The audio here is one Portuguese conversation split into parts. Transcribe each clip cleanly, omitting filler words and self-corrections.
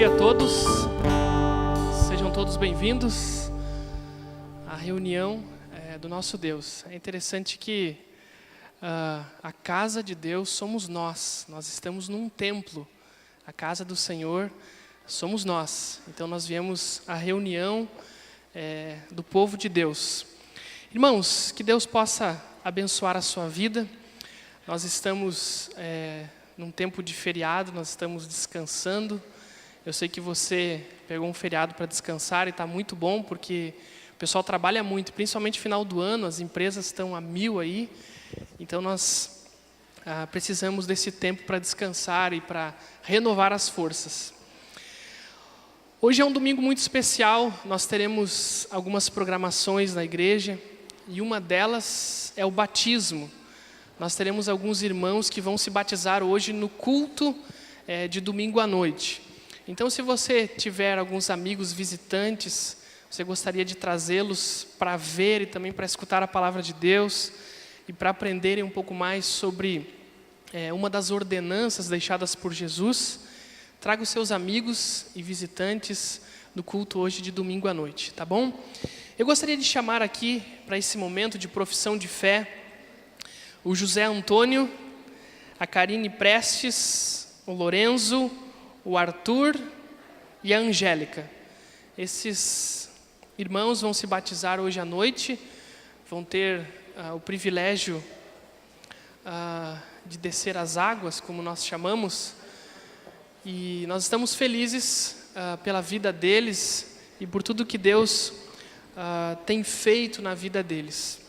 dia a todos, sejam todos bem-vindos à reunião do nosso Deus. É interessante que a casa de Deus somos nós estamos num templo, a casa do Senhor somos nós, então nós viemos à reunião do povo de Deus. Irmãos, que Deus possa abençoar a sua vida. Nós estamos num tempo de feriado, nós estamos descansando. Eu sei que você pegou um feriado para descansar e está muito bom, porque o pessoal trabalha muito, principalmente no final do ano, as empresas estão a 1000 aí. Então nós precisamos desse tempo para descansar e para renovar as forças. Hoje é um domingo muito especial, nós teremos algumas programações na igreja e uma delas é o batismo. Nós teremos alguns irmãos que vão se batizar hoje no culto de domingo à noite. Então, se você tiver alguns amigos visitantes, você gostaria de trazê-los para ver e também para escutar a palavra de Deus e para aprenderem um pouco mais sobre uma das ordenanças deixadas por Jesus, traga os seus amigos e visitantes no culto hoje de domingo à noite, tá bom? Eu gostaria de chamar aqui, para esse momento de profissão de fé, o José Antônio, a Karine Prestes, o Lorenzo, o Arthur e a Angélica. Esses irmãos vão se batizar hoje à noite, vão ter o privilégio de descer as águas, como nós chamamos, e nós estamos felizes pela vida deles e por tudo que Deus tem feito na vida deles.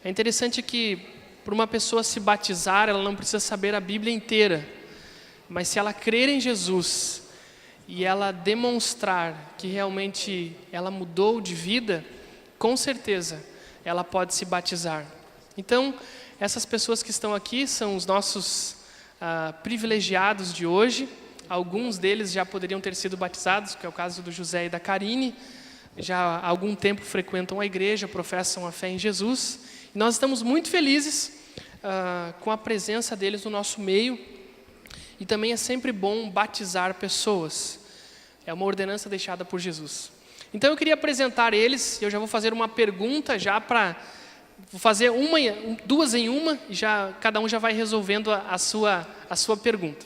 É interessante que, para uma pessoa se batizar, ela não precisa saber a Bíblia inteira, mas se ela crer em Jesus e ela demonstrar que realmente ela mudou de vida, com certeza ela pode se batizar. Então, essas pessoas que estão aqui são os nossos privilegiados de hoje. Alguns deles já poderiam ter sido batizados, que é o caso do José e da Karine. Já há algum tempo frequentam a igreja, professam a fé em Jesus. E nós estamos muito felizes com a presença deles no nosso meio. E também é sempre bom batizar pessoas. É uma ordenança deixada por Jesus. Então eu queria apresentar eles, e eu já vou fazer uma pergunta já vou fazer duas em uma, e cada um já vai resolvendo a sua pergunta.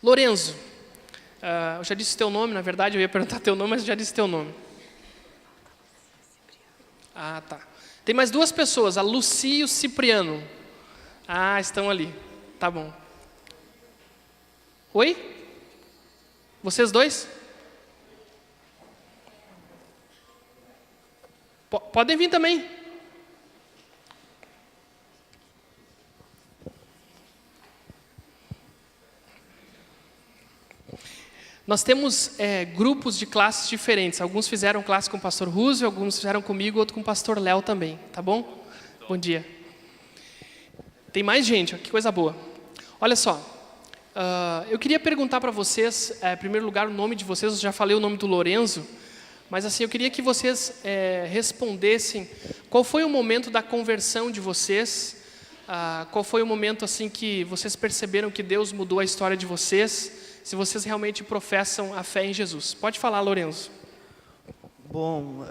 Lorenzo, eu já disse teu nome, na verdade eu ia perguntar teu nome, mas eu já disse teu nome. Ah, tá. Tem mais duas pessoas, a Lucy e o Cipriano. Ah, estão ali. Tá bom. Oi? Vocês dois? Podem vir também. Nós temos grupos de classes diferentes. Alguns fizeram classe com o pastor Rússio, alguns fizeram comigo, outro com o pastor Léo também. Tá bom? Bom dia. Tem mais gente, que coisa boa. Olha só. Eu queria perguntar para vocês, em primeiro lugar, o nome de vocês. Eu já falei o nome do Lorenzo, mas assim, eu queria que vocês respondessem qual foi o momento da conversão de vocês, qual foi o momento assim que vocês perceberam que Deus mudou a história de vocês, se vocês realmente professam a fé em Jesus. Pode falar, Lorenzo. Bom,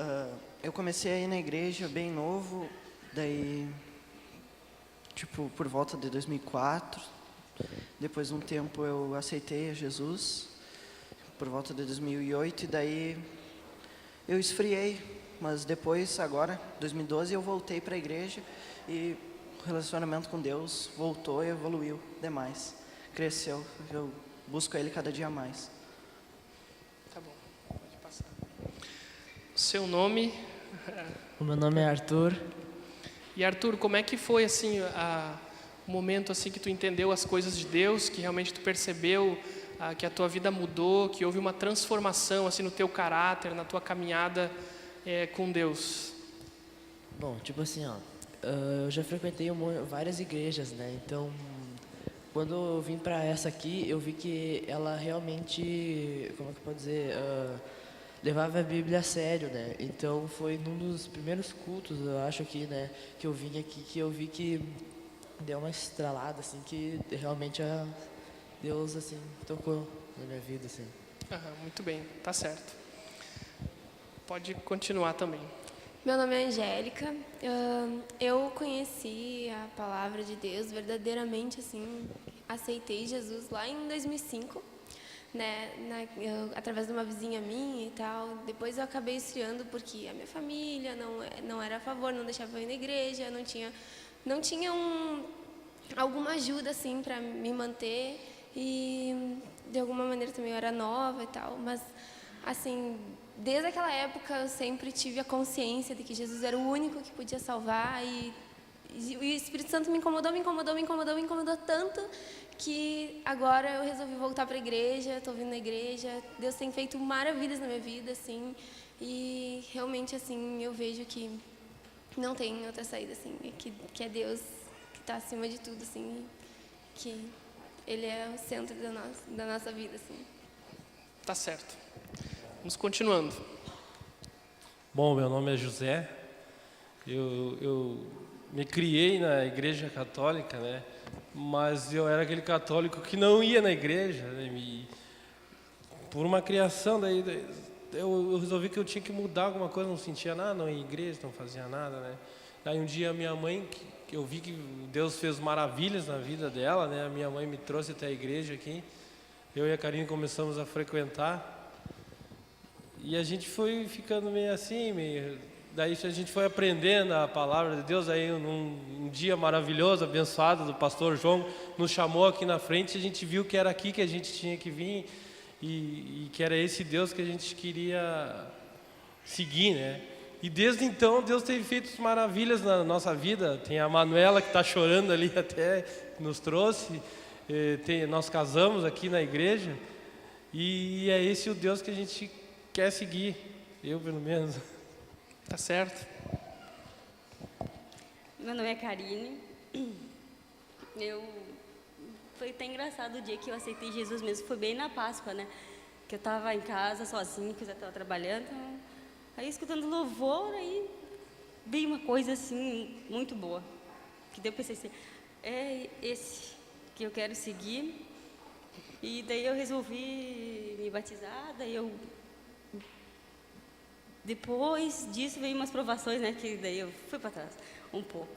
eu comecei a ir na igreja bem novo, daí, por volta de 2004. Depois de um tempo eu aceitei a Jesus, por volta de 2008, e daí eu esfriei, mas depois, agora, 2012, eu voltei para a igreja e o relacionamento com Deus voltou e evoluiu demais, cresceu, eu busco Ele cada dia mais. Tá bom, pode passar. Seu nome? O meu nome é Arthur. E Arthur, como é que foi assim o momento assim que tu entendeu as coisas de Deus, que realmente tu percebeu que a tua vida mudou, que houve uma transformação assim no teu caráter, na tua caminhada com Deus? Bom, eu já frequentei várias igrejas, né? Então, quando eu vim para essa aqui, eu vi que ela realmente, como é que eu posso dizer, levava a Bíblia a sério, né? Então, foi num dos primeiros cultos, eu acho aqui, né, que eu vim aqui, que eu vi que deu uma estralada, assim, que realmente Deus, assim, tocou na minha vida, assim. Muito bem, tá certo. Pode continuar também. Meu nome é Angélica. Eu conheci a palavra de Deus verdadeiramente, assim, aceitei Jesus lá em 2005, né, através de uma vizinha minha e tal. Depois eu acabei esfriando porque a minha família não era a favor, não deixava eu ir na igreja, não tinha alguma ajuda assim para me manter, e de alguma maneira também eu era nova e tal, mas assim, desde aquela época eu sempre tive a consciência de que Jesus era o único que podia salvar, e o Espírito Santo me incomodou tanto que agora eu resolvi voltar para a igreja, estou vindo na igreja. Deus tem feito maravilhas na minha vida, assim, e realmente assim eu vejo que não tem outra saída, assim, que é Deus que está acima de tudo, assim, que Ele é o centro da nossa vida, assim. Tá certo. Vamos continuando. Bom, meu nome é José. Eu me criei na igreja católica, né? Mas eu era aquele católico que não ia na igreja, né? Por uma criação, daí eu resolvi que eu tinha que mudar alguma coisa, não sentia nada, não ia à igreja, não fazia nada, né? Daí um dia minha mãe, que eu vi que Deus fez maravilhas na vida dela, né? A minha mãe me trouxe até a igreja aqui. Eu e a Karine começamos a frequentar. E a gente foi ficando meio assim, daí a gente foi aprendendo a palavra de Deus. Aí um dia maravilhoso, abençoado do pastor João, nos chamou aqui na frente, e a gente viu que era aqui que a gente tinha que vir, e que era esse Deus que a gente queria seguir, né? E desde então Deus tem feito maravilhas na nossa vida. Tem a Manuela que está chorando ali até, que nos trouxe. Nós casamos aqui na igreja, e é esse o Deus que a gente quer seguir, eu pelo menos. Tá certo. Meu nome é Karine. Foi até engraçado o dia que eu aceitei Jesus mesmo, foi bem na Páscoa, né? Que eu estava em casa sozinha, que eu já estava trabalhando. Aí escutando louvor, aí veio uma coisa assim, muito boa. Que daí eu pensei assim, é esse que eu quero seguir. E daí eu resolvi me batizar, depois disso veio umas provações, né, que daí eu fui para trás um pouco,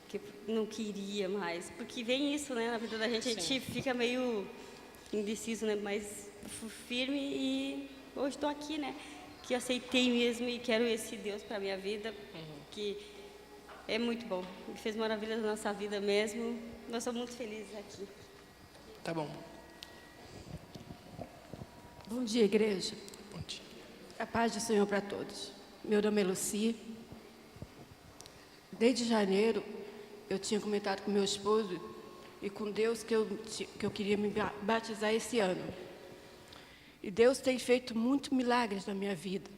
que não queria mais, porque vem isso, né, na vida da gente, a gente fica meio indeciso, né, mas firme, e hoje estou aqui, né, que aceitei mesmo e quero esse Deus para minha vida, que é muito bom, Ele fez maravilhas na nossa vida mesmo, nós somos muito felizes aqui. Tá bom. Bom dia, igreja. Bom dia. A paz do Senhor para todos. Meu nome é Luci. Desde janeiro, eu tinha comentado com meu esposo e com Deus que eu queria me batizar esse ano. E Deus tem feito muitos milagres na minha vida,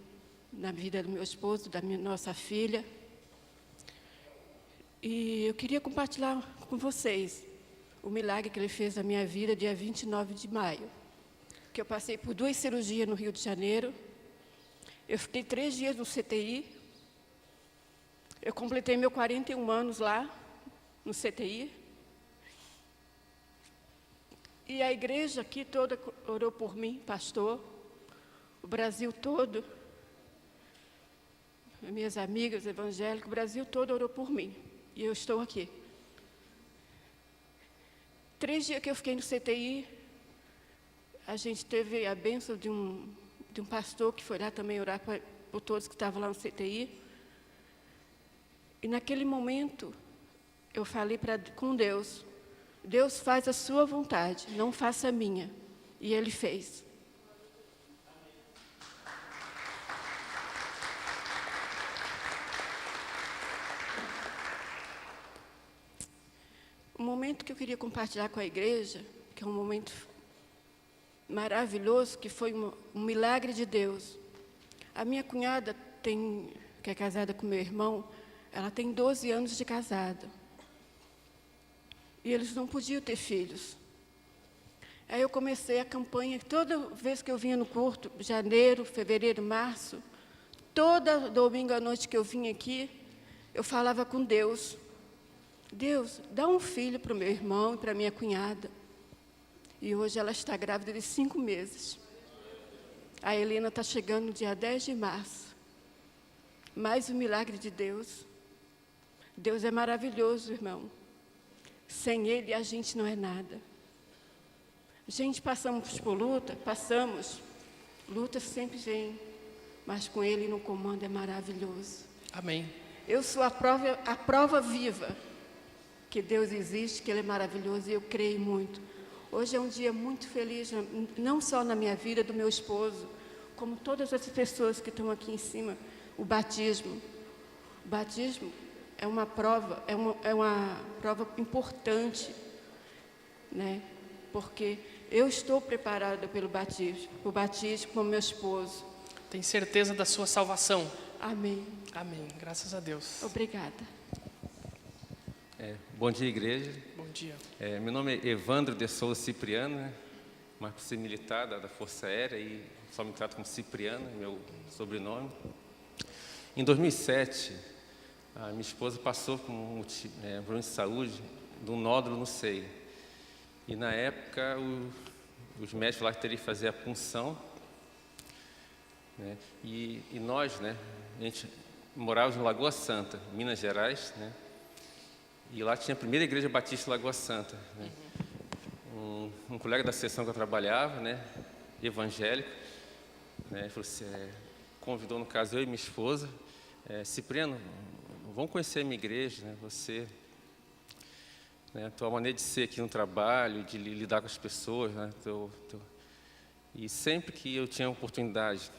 na vida do meu esposo, da nossa filha. E eu queria compartilhar com vocês o milagre que Ele fez na minha vida dia 29 de maio. Que eu passei por 2 cirurgias no Rio de Janeiro. Eu fiquei 3 dias no CTI. Eu completei meus 41 anos lá, no CTI. E a igreja aqui toda orou por mim, pastor. O Brasil todo. Minhas amigas evangélicas, o Brasil todo orou por mim. E eu estou aqui. 3 dias que eu fiquei no CTI, a gente teve a bênção de um pastor que foi lá também orar por todos que estavam lá no CTI. E naquele momento, eu falei com Deus, Deus faz a sua vontade, não faça a minha. E Ele fez. O momento que eu queria compartilhar com a igreja, que é um momento maravilhoso, que foi um milagre de Deus. A minha cunhada, que é casada com meu irmão, ela tem 12 anos de casada. E eles não podiam ter filhos. Aí eu comecei a campanha, toda vez que eu vinha no culto, janeiro, fevereiro, março, toda domingo à noite que eu vinha aqui, eu falava com Deus. Deus, dá um filho para o meu irmão e para a minha cunhada. E hoje ela está grávida de 5 meses. A Helena está chegando no dia 10 de março. Mais um milagre de Deus. Deus é maravilhoso, irmão. Sem Ele, a gente não é nada. Gente, passamos por luta, passamos. Luta sempre vem, mas com Ele no comando é maravilhoso. Amém. Eu sou a prova viva que Deus existe, que Ele é maravilhoso, e eu creio muito. Hoje é um dia muito feliz, não só na minha vida, do meu esposo, como todas as pessoas que estão aqui em cima. O batismo. O batismo é uma prova, é uma prova importante, né? Porque eu estou preparada pelo batismo com meu esposo. Tem certeza da sua salvação? Amém. Amém. Graças a Deus. Obrigada. Bom dia, igreja. Bom dia. Meu nome é Evandro de Souza Cipriano, né? Mas por ser militar da Força Aérea e só me trato como Cipriano, meu sobrenome. Em 2007, a minha esposa passou por um problema de saúde, de um nódulo no seio. E na época, os médicos falaram que teria que fazer a punção. Né? E nós, né, a gente morávamos em Lagoa Santa, Minas Gerais, né? E lá tinha a primeira igreja batista em Lagoa Santa, né? Um colega da seção que eu trabalhava, né, evangélico, né, falou assim, convidou, no caso, eu e minha esposa, Cipriano, vamos conhecer a minha igreja, né, você, né, a tua maneira de ser aqui no trabalho, de lidar com as pessoas, né, E sempre que eu tinha oportunidade,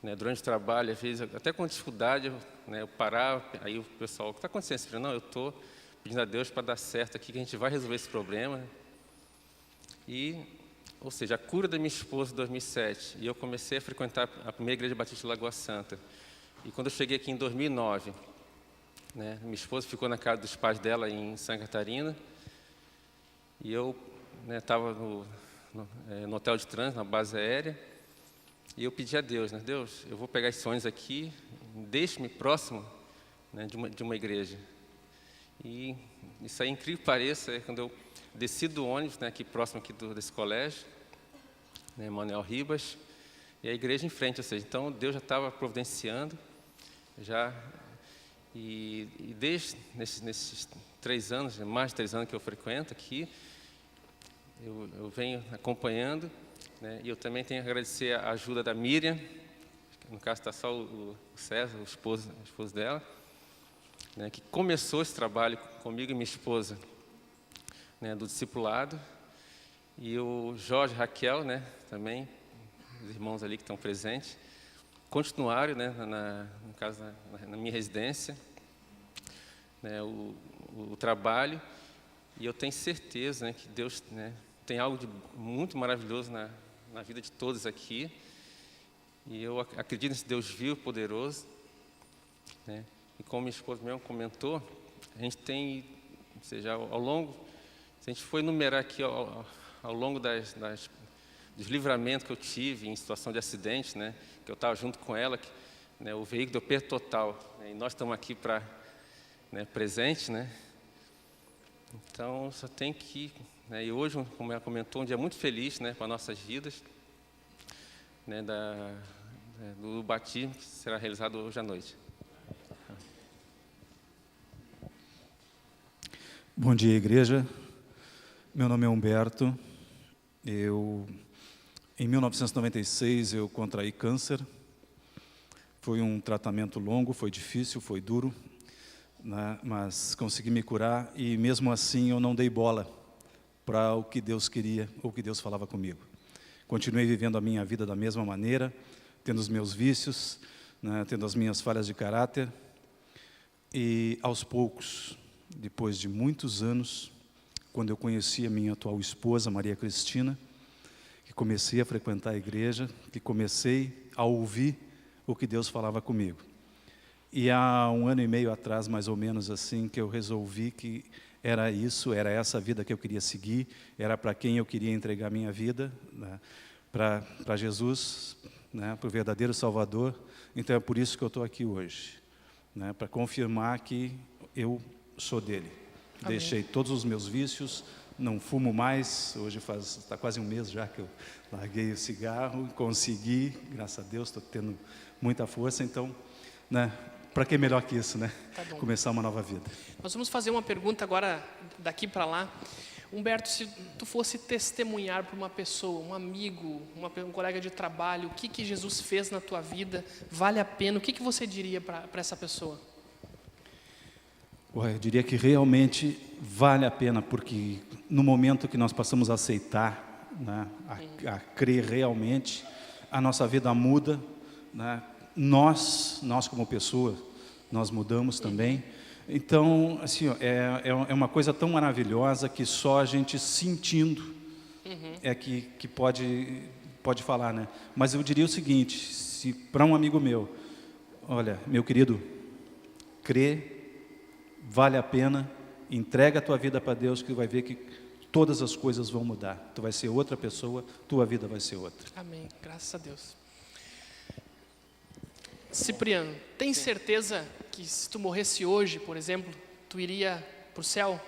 né, durante o trabalho, às vezes, até com dificuldade, eu parava, aí o pessoal, o que está acontecendo, Cipriano? Não, eu estou pedindo a Deus para dar certo aqui, que a gente vai resolver esse problema, né? Ou seja, a cura da minha esposa em 2007, e eu comecei a frequentar a primeira igreja batista de Lagoa Santa. E quando eu cheguei aqui em 2009, né, minha esposa ficou na casa dos pais dela em Santa Catarina, e eu estava no hotel de trânsito, na base aérea, e eu pedi a Deus, né, Deus, eu vou pegar esses ônibus aqui, deixe-me próximo, né, de uma igreja. E isso aí, incrível que pareça, quando eu desci do ônibus, né, aqui próximo desse colégio, né, Manuel Ribas, e a igreja em frente, ou seja, então Deus já estava providenciando, e desde nesses 3 anos, mais de 3 anos que eu frequento aqui, eu venho acompanhando, né, e eu também tenho que agradecer a ajuda da Miriam, no caso está só o César, o esposo dela, né, que começou esse trabalho comigo e minha esposa, né, do discipulado, e o Jorge e Raquel, né, também, os irmãos ali que estão presentes, continuaram, né, no caso, na minha residência, né, o trabalho, e eu tenho certeza, né, que Deus, né, tem algo de muito maravilhoso na vida de todos aqui, e eu acredito nesse Deus vivo, poderoso, né, e como minha esposa mesmo comentou, a gente tem, ou seja, ao longo, se a gente for enumerar aqui ao longo dos livramentos que eu tive em situação de acidente, né, que eu estava junto com ela, né, o veículo deu perda total, né, e nós estamos aqui para, né, presente, né, então só tem que, né, e hoje, como ela comentou, um dia muito feliz, né, para nossas vidas, né, do batismo que será realizado hoje à noite. Bom dia, igreja. Meu nome é Humberto. Em 1996, eu contraí câncer. Foi um tratamento longo, foi difícil, foi duro, né? Mas consegui me curar e, mesmo assim, eu não dei bola para o que Deus queria, ou o que Deus falava comigo. Continuei vivendo a minha vida da mesma maneira, tendo os meus vícios, né? Tendo as minhas falhas de caráter. E, aos poucos, depois de muitos anos, quando eu conheci a minha atual esposa, Maria Cristina, que comecei a frequentar a igreja, que comecei a ouvir o que Deus falava comigo. E há 1 ano e meio atrás, mais ou menos assim, que eu resolvi que era isso, era essa vida que eu queria seguir, era para quem eu queria entregar minha vida, né, para Jesus, né, para o verdadeiro Salvador. Então é por isso que eu estou aqui hoje, né, para confirmar que eu sou dele. Amém. Deixei todos os meus vícios, não fumo mais. Hoje está quase um mês já que eu larguei o cigarro, consegui, graças a Deus, estou tendo muita força. Então, né, para que melhor que isso, né? Tá bom. Começar uma nova vida. Nós vamos fazer uma pergunta agora, daqui para lá. Humberto, se tu fosse testemunhar para uma pessoa, um amigo, um colega de trabalho, o que Jesus fez na tua vida, vale a pena, o que você diria para essa pessoa? Eu diria que realmente vale a pena, porque no momento que nós passamos a aceitar, né, a crer realmente, a nossa vida muda, né? Nós como pessoa, nós mudamos também. Então, assim, ó, é uma coisa tão maravilhosa que só a gente sentindo é que pode falar, né? Mas eu diria o seguinte, se para um amigo meu, olha, meu querido, crê, vale a pena, entrega a tua vida para Deus, que tu vai ver que todas as coisas vão mudar. Tu vai ser outra pessoa, tua vida vai ser outra. Amém, graças a Deus. Cipriano, tem certeza que se tu morresse hoje, por exemplo, tu iria para o céu?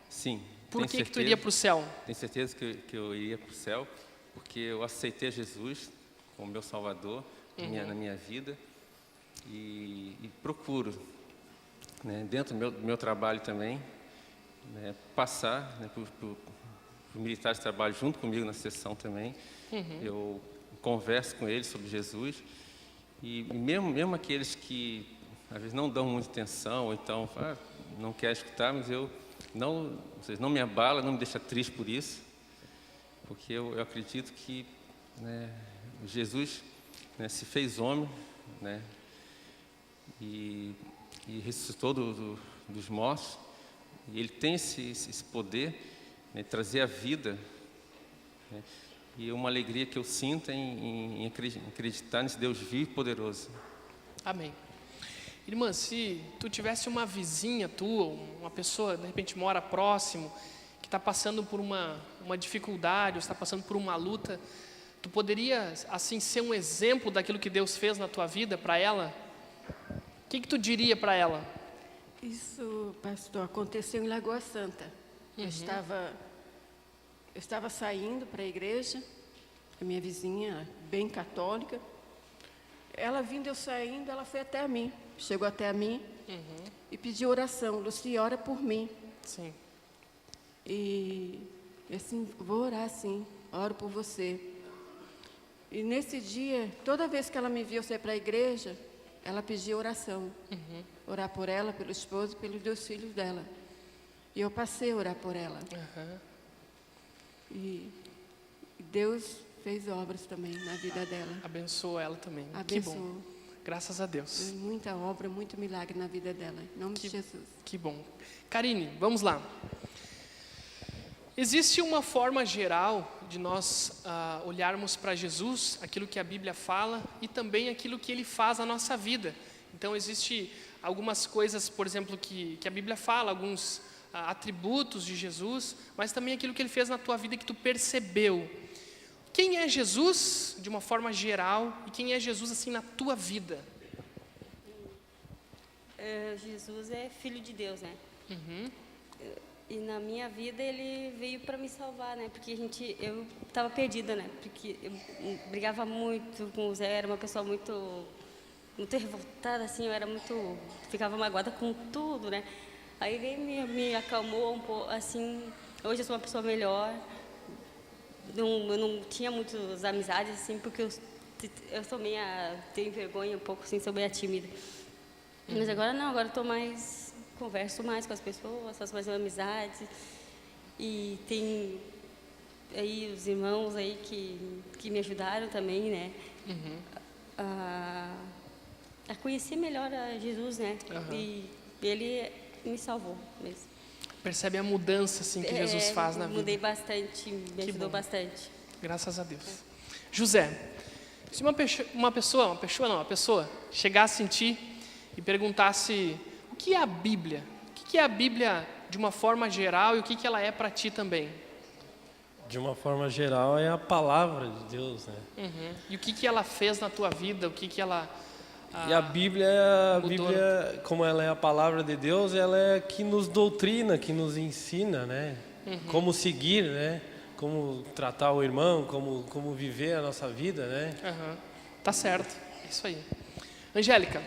Sim. Por que tu iria para o céu? Tenho certeza que eu iria para o céu, porque eu aceitei Jesus como meu Salvador na minha vida e procuro, né, dentro do meu trabalho também, né, passar, né, por militares que trabalham junto comigo na sessão também. Eu converso com eles sobre Jesus. E mesmo aqueles que às vezes não dão muita atenção, ou então não querem escutar, mas vocês não me abalam, não me deixam triste por isso, porque eu acredito que, né, Jesus, né, se fez homem, né, e ressuscitou dos mortos, e Ele tem esse poder, né, de trazer a vida, né, e uma alegria que eu sinto em acreditar nesse Deus vivo e poderoso. Amém. Irmã, se tu tivesse uma vizinha tua, uma pessoa, de repente, mora próximo, que está passando por uma dificuldade, ou está passando por uma luta, tu poderia, assim, ser um exemplo daquilo que Deus fez na tua vida para ela? O que tu diria para ela? Isso, pastor, aconteceu em Lagoa Santa. Eu estava saindo para a igreja, a minha vizinha, bem católica. Ela vindo, eu saindo, ela foi até mim, chegou até mim e pediu oração. Luci, ora por mim. Sim. E assim, vou orar sim, oro por você. E nesse dia, toda vez que ela me viu sair para a igreja, ela pedia oração. Orar por ela, pelo esposo e pelos 2 filhos dela. E eu passei a orar por ela. E Deus fez obras também na vida dela. Abençoou ela também. Abençoou. Que bom. Graças a Deus. Fez muita obra, muito milagre na vida dela. Em nome de Jesus. Que bom. Karine, vamos lá. Existe uma forma geral de nós olharmos para Jesus, aquilo que a Bíblia fala e também aquilo que Ele faz na nossa vida. Então, existe algumas coisas, por exemplo, que a Bíblia fala, alguns atributos de Jesus, mas também aquilo que Ele fez na tua vida que tu percebeu. Quem é Jesus, de uma forma geral, e quem é Jesus, assim, na tua vida? Jesus é Filho de Deus, né? E na minha vida Ele veio para me salvar, né? Porque eu estava perdida, né? Porque eu brigava muito com o Zé, era uma pessoa muito revoltada, assim, ficava magoada com tudo, né? Aí Ele me acalmou um pouco, assim. Hoje eu sou uma pessoa melhor. Eu não tinha muitas amizades, assim, porque eu sou tenho vergonha um pouco, assim, sou meio tímida. Mas agora não, agora eu converso mais com as pessoas, faço mais amizades. E tem aí os irmãos aí que me ajudaram também, né? A conhecer melhor a Jesus, né? E Ele me salvou mesmo. Percebe a mudança assim, que Jesus faz na vida? Mudei bastante, me ajudou bastante. Graças a Deus. José, se uma pessoa chegasse em ti e perguntasse o que é a Bíblia? O que é a Bíblia de uma forma geral e o que ela é para ti também? De uma forma geral, é a palavra de Deus, né? E o que ela fez na tua vida? O que ela... E a Bíblia, como ela é a palavra de Deus, ela é que nos doutrina, que nos ensina, né? Como seguir, né? Como tratar o irmão, como viver a nossa vida, né? Tá certo, é isso aí. Angélica,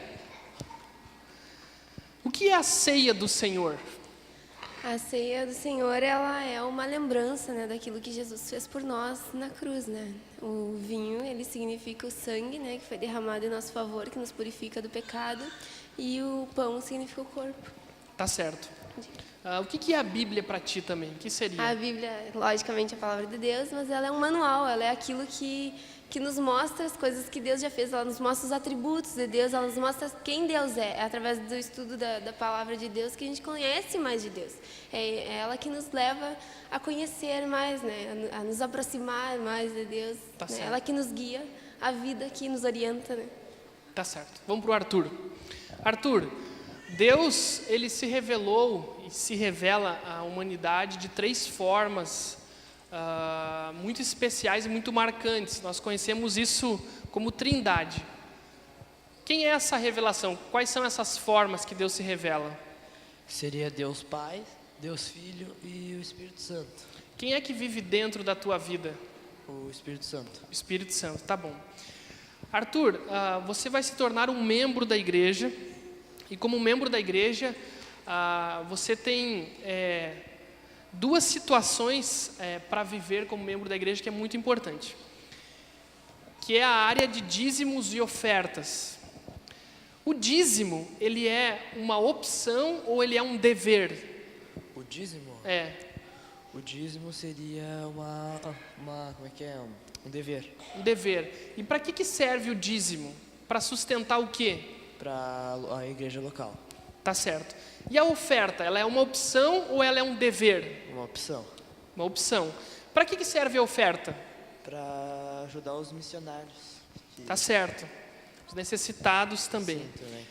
o que é a ceia do Senhor? A ceia do Senhor, ela é uma lembrança, né, daquilo que Jesus fez por nós na cruz, né? O vinho, ele significa o sangue, né, que foi derramado em nosso favor, que nos purifica do pecado, e o pão significa o corpo. Tá certo. O que é a Bíblia para ti também? O que seria? A Bíblia, logicamente, é a palavra de Deus, mas ela é um manual, ela é aquilo que nos mostra as coisas que Deus já fez, ela nos mostra os atributos de Deus, ela nos mostra quem Deus é. É através do estudo da palavra de Deus que a gente conhece mais de Deus. É ela que nos leva a conhecer mais, né? A nos aproximar mais de Deus. Tá né? certo. Ela que nos guia, a vida que nos orienta. Né? Tá certo. Vamos para o Arthur. Arthur, Deus, ele se revelou e se revela à humanidade de 3 formas muito especiais e muito marcantes. Nós conhecemos isso como Trindade. Quem é essa revelação? Quais são essas formas que Deus se revela? Seria Deus Pai, Deus Filho e o Espírito Santo. Quem é que vive dentro da tua vida? O Espírito Santo. O Espírito Santo, tá bom. Arthur, você vai se tornar um membro da igreja, e como membro da igreja, você tem 2 situações para viver como membro da igreja que é muito importante, que é a área de dízimos e ofertas. O dízimo, ele é uma opção ou ele é um dever? O dízimo? O dízimo seria como é que é? Um dever. Um dever. E para que serve o dízimo? Para sustentar o quê? Para a igreja local. Tá certo. E a oferta, ela é uma opção ou ela é um dever? Uma opção. Uma opção. Para que serve a oferta? Para ajudar os missionários. Tá certo. Os necessitados também. Sim, também.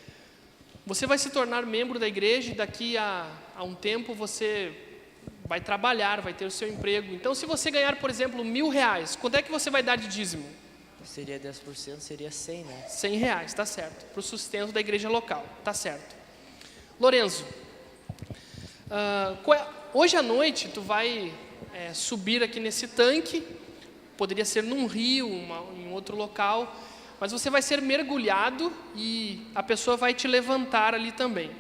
Você vai se tornar membro da igreja e daqui a um tempo você vai trabalhar, vai ter o seu emprego. Então, se você ganhar, por exemplo, R$1.000, quanto é que você vai dar de dízimo? Seria 10%, seria 100, né? R$100, tá certo. Para o sustento da igreja local, tá certo. Lorenzo, hoje à noite tu vai subir aqui nesse tanque, poderia ser num rio, em outro local, mas você vai ser mergulhado e a pessoa vai te levantar ali também.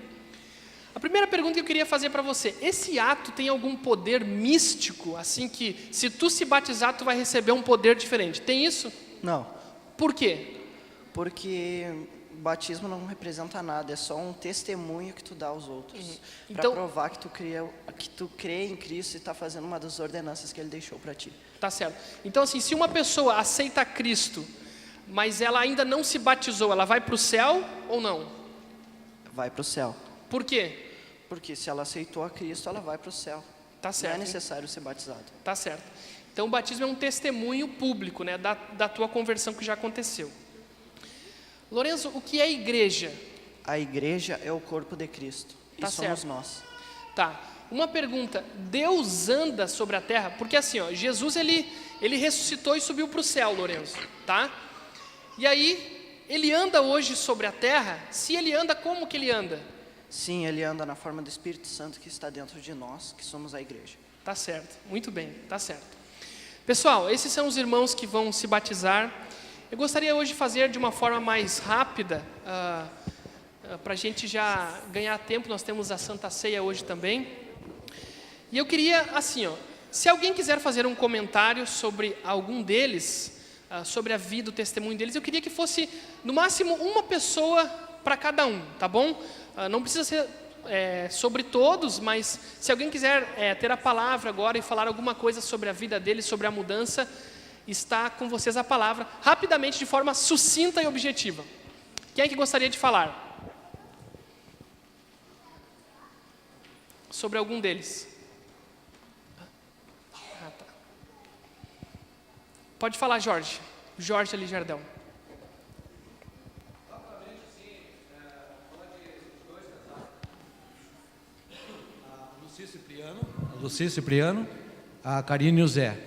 A primeira pergunta que eu queria fazer para você, esse ato tem algum poder místico, assim que se tu se batizar tu vai receber um poder diferente, tem isso? Não, Por quê? porque batismo não representa nada, é só um testemunho que tu dá aos outros. Para Então- provar que tu crê em Cristo e está fazendo uma das ordenanças que Ele deixou para ti. Tá certo. Então assim, se uma pessoa aceita Cristo, mas ela ainda não se batizou, ela vai para o céu ou não? Vai para o céu. Por quê? Porque se ela aceitou a Cristo, ela vai para o céu. Tá Não certo. é necessário ser batizado. Tá certo. Então o batismo é um testemunho público, né, da tua conversão que já aconteceu. Lorenzo, o que é igreja? A igreja é o corpo de Cristo. Tá E somos certo. nós. Tá. Uma pergunta, Deus anda sobre a terra? Porque assim, ó, Jesus ele ressuscitou e subiu para o céu, Lorenzo, tá? E aí, ele anda hoje sobre a terra? Se ele anda, como que ele anda? Sim, Ele anda na forma do Espírito Santo que está dentro de nós, que somos a igreja. Tá certo, muito bem, tá certo. Pessoal, esses são os irmãos que vão se batizar. Eu gostaria hoje de fazer de uma forma mais rápida, para a gente já ganhar tempo, nós temos a Santa Ceia hoje também. E eu queria, assim, ó, se alguém quiser fazer um comentário sobre algum deles, sobre a vida, o testemunho deles, eu queria que fosse, no máximo, uma pessoa para cada um, tá bom? Não precisa ser sobre todos, mas se alguém quiser ter a palavra agora e falar alguma coisa sobre a vida deles, sobre a mudança, está com vocês a palavra, rapidamente, de forma sucinta e objetiva. Quem é que gostaria de falar? Sobre algum deles. Tá. Pode falar, Jorge. Jorge ali, Jardão. Luci Cipriano, a Karine e o Zé.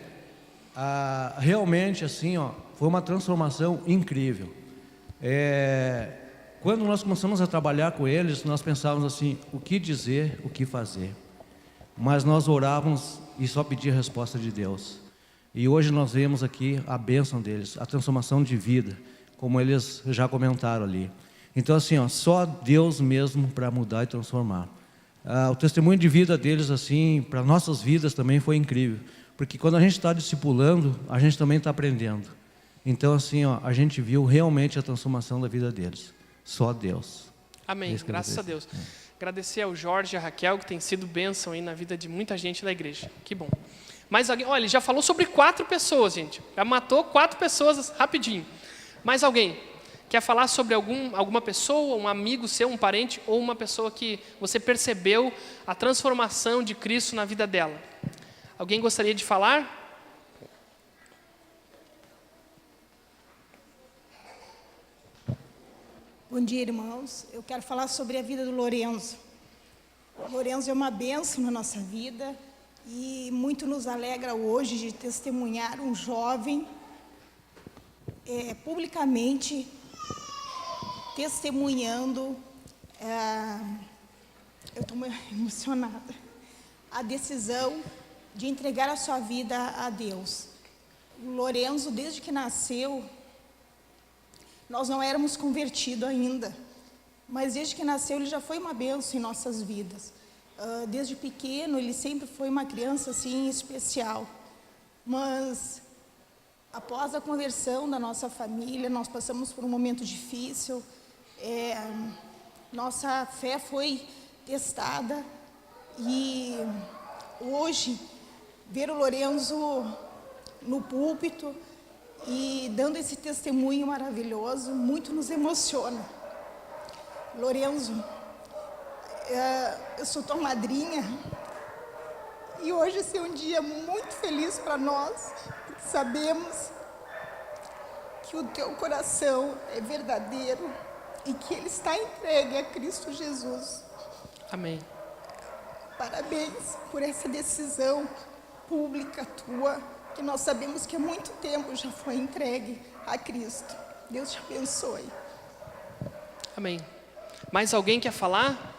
Realmente, assim, ó, foi uma transformação incrível. Quando nós começamos a trabalhar com eles, nós pensávamos assim, o que dizer, o que fazer. mas nós orávamos e só pedia a resposta de Deus. E hoje nós vemos aqui a bênção deles, a transformação de vida, como eles já comentaram ali. Então assim, ó, só Deus mesmo para mudar e transformar. O testemunho de vida deles, assim, para nossas vidas também foi incrível. Porque quando a gente está discipulando, a gente também está aprendendo. Então assim, ó, a gente viu realmente a transformação da vida deles. Só Deus. Amém, graças a Deus. Agradecer ao Jorge e à Raquel, que tem sido bênção aí na vida de muita gente da igreja. Que bom. Mais alguém? Olha, ele já falou sobre 4 pessoas, gente. Já matou 4 pessoas rapidinho. Mais alguém? Quer falar sobre alguma pessoa, um amigo seu, um parente, ou uma pessoa que você percebeu a transformação de Cristo na vida dela? Alguém gostaria de falar? Bom dia, irmãos. Eu quero falar sobre a vida do Lorenzo. O Lorenzo é uma bênção na nossa vida e muito nos alegra hoje de testemunhar um jovem publicamente testemunhando, eu estou emocionada, a decisão de entregar a sua vida a Deus. O Lorenzo, desde que nasceu, nós não éramos convertidos ainda, mas desde que nasceu ele já foi uma bênção em nossas vidas. Desde pequeno ele sempre foi uma criança assim especial, mas após a conversão da nossa família, nós passamos por um momento difícil, nossa fé foi testada e hoje ver o Lorenzo no púlpito e dando esse testemunho maravilhoso, muito nos emociona. Lorenzo, eu sou tua madrinha e hoje esse é um dia muito feliz para nós, porque sabemos que o teu coração é verdadeiro e que ele está entregue a Cristo Jesus. Amém. Parabéns por essa decisão pública tua, que nós sabemos que há muito tempo já foi entregue a Cristo. Deus te abençoe. Amém. Mais alguém quer falar?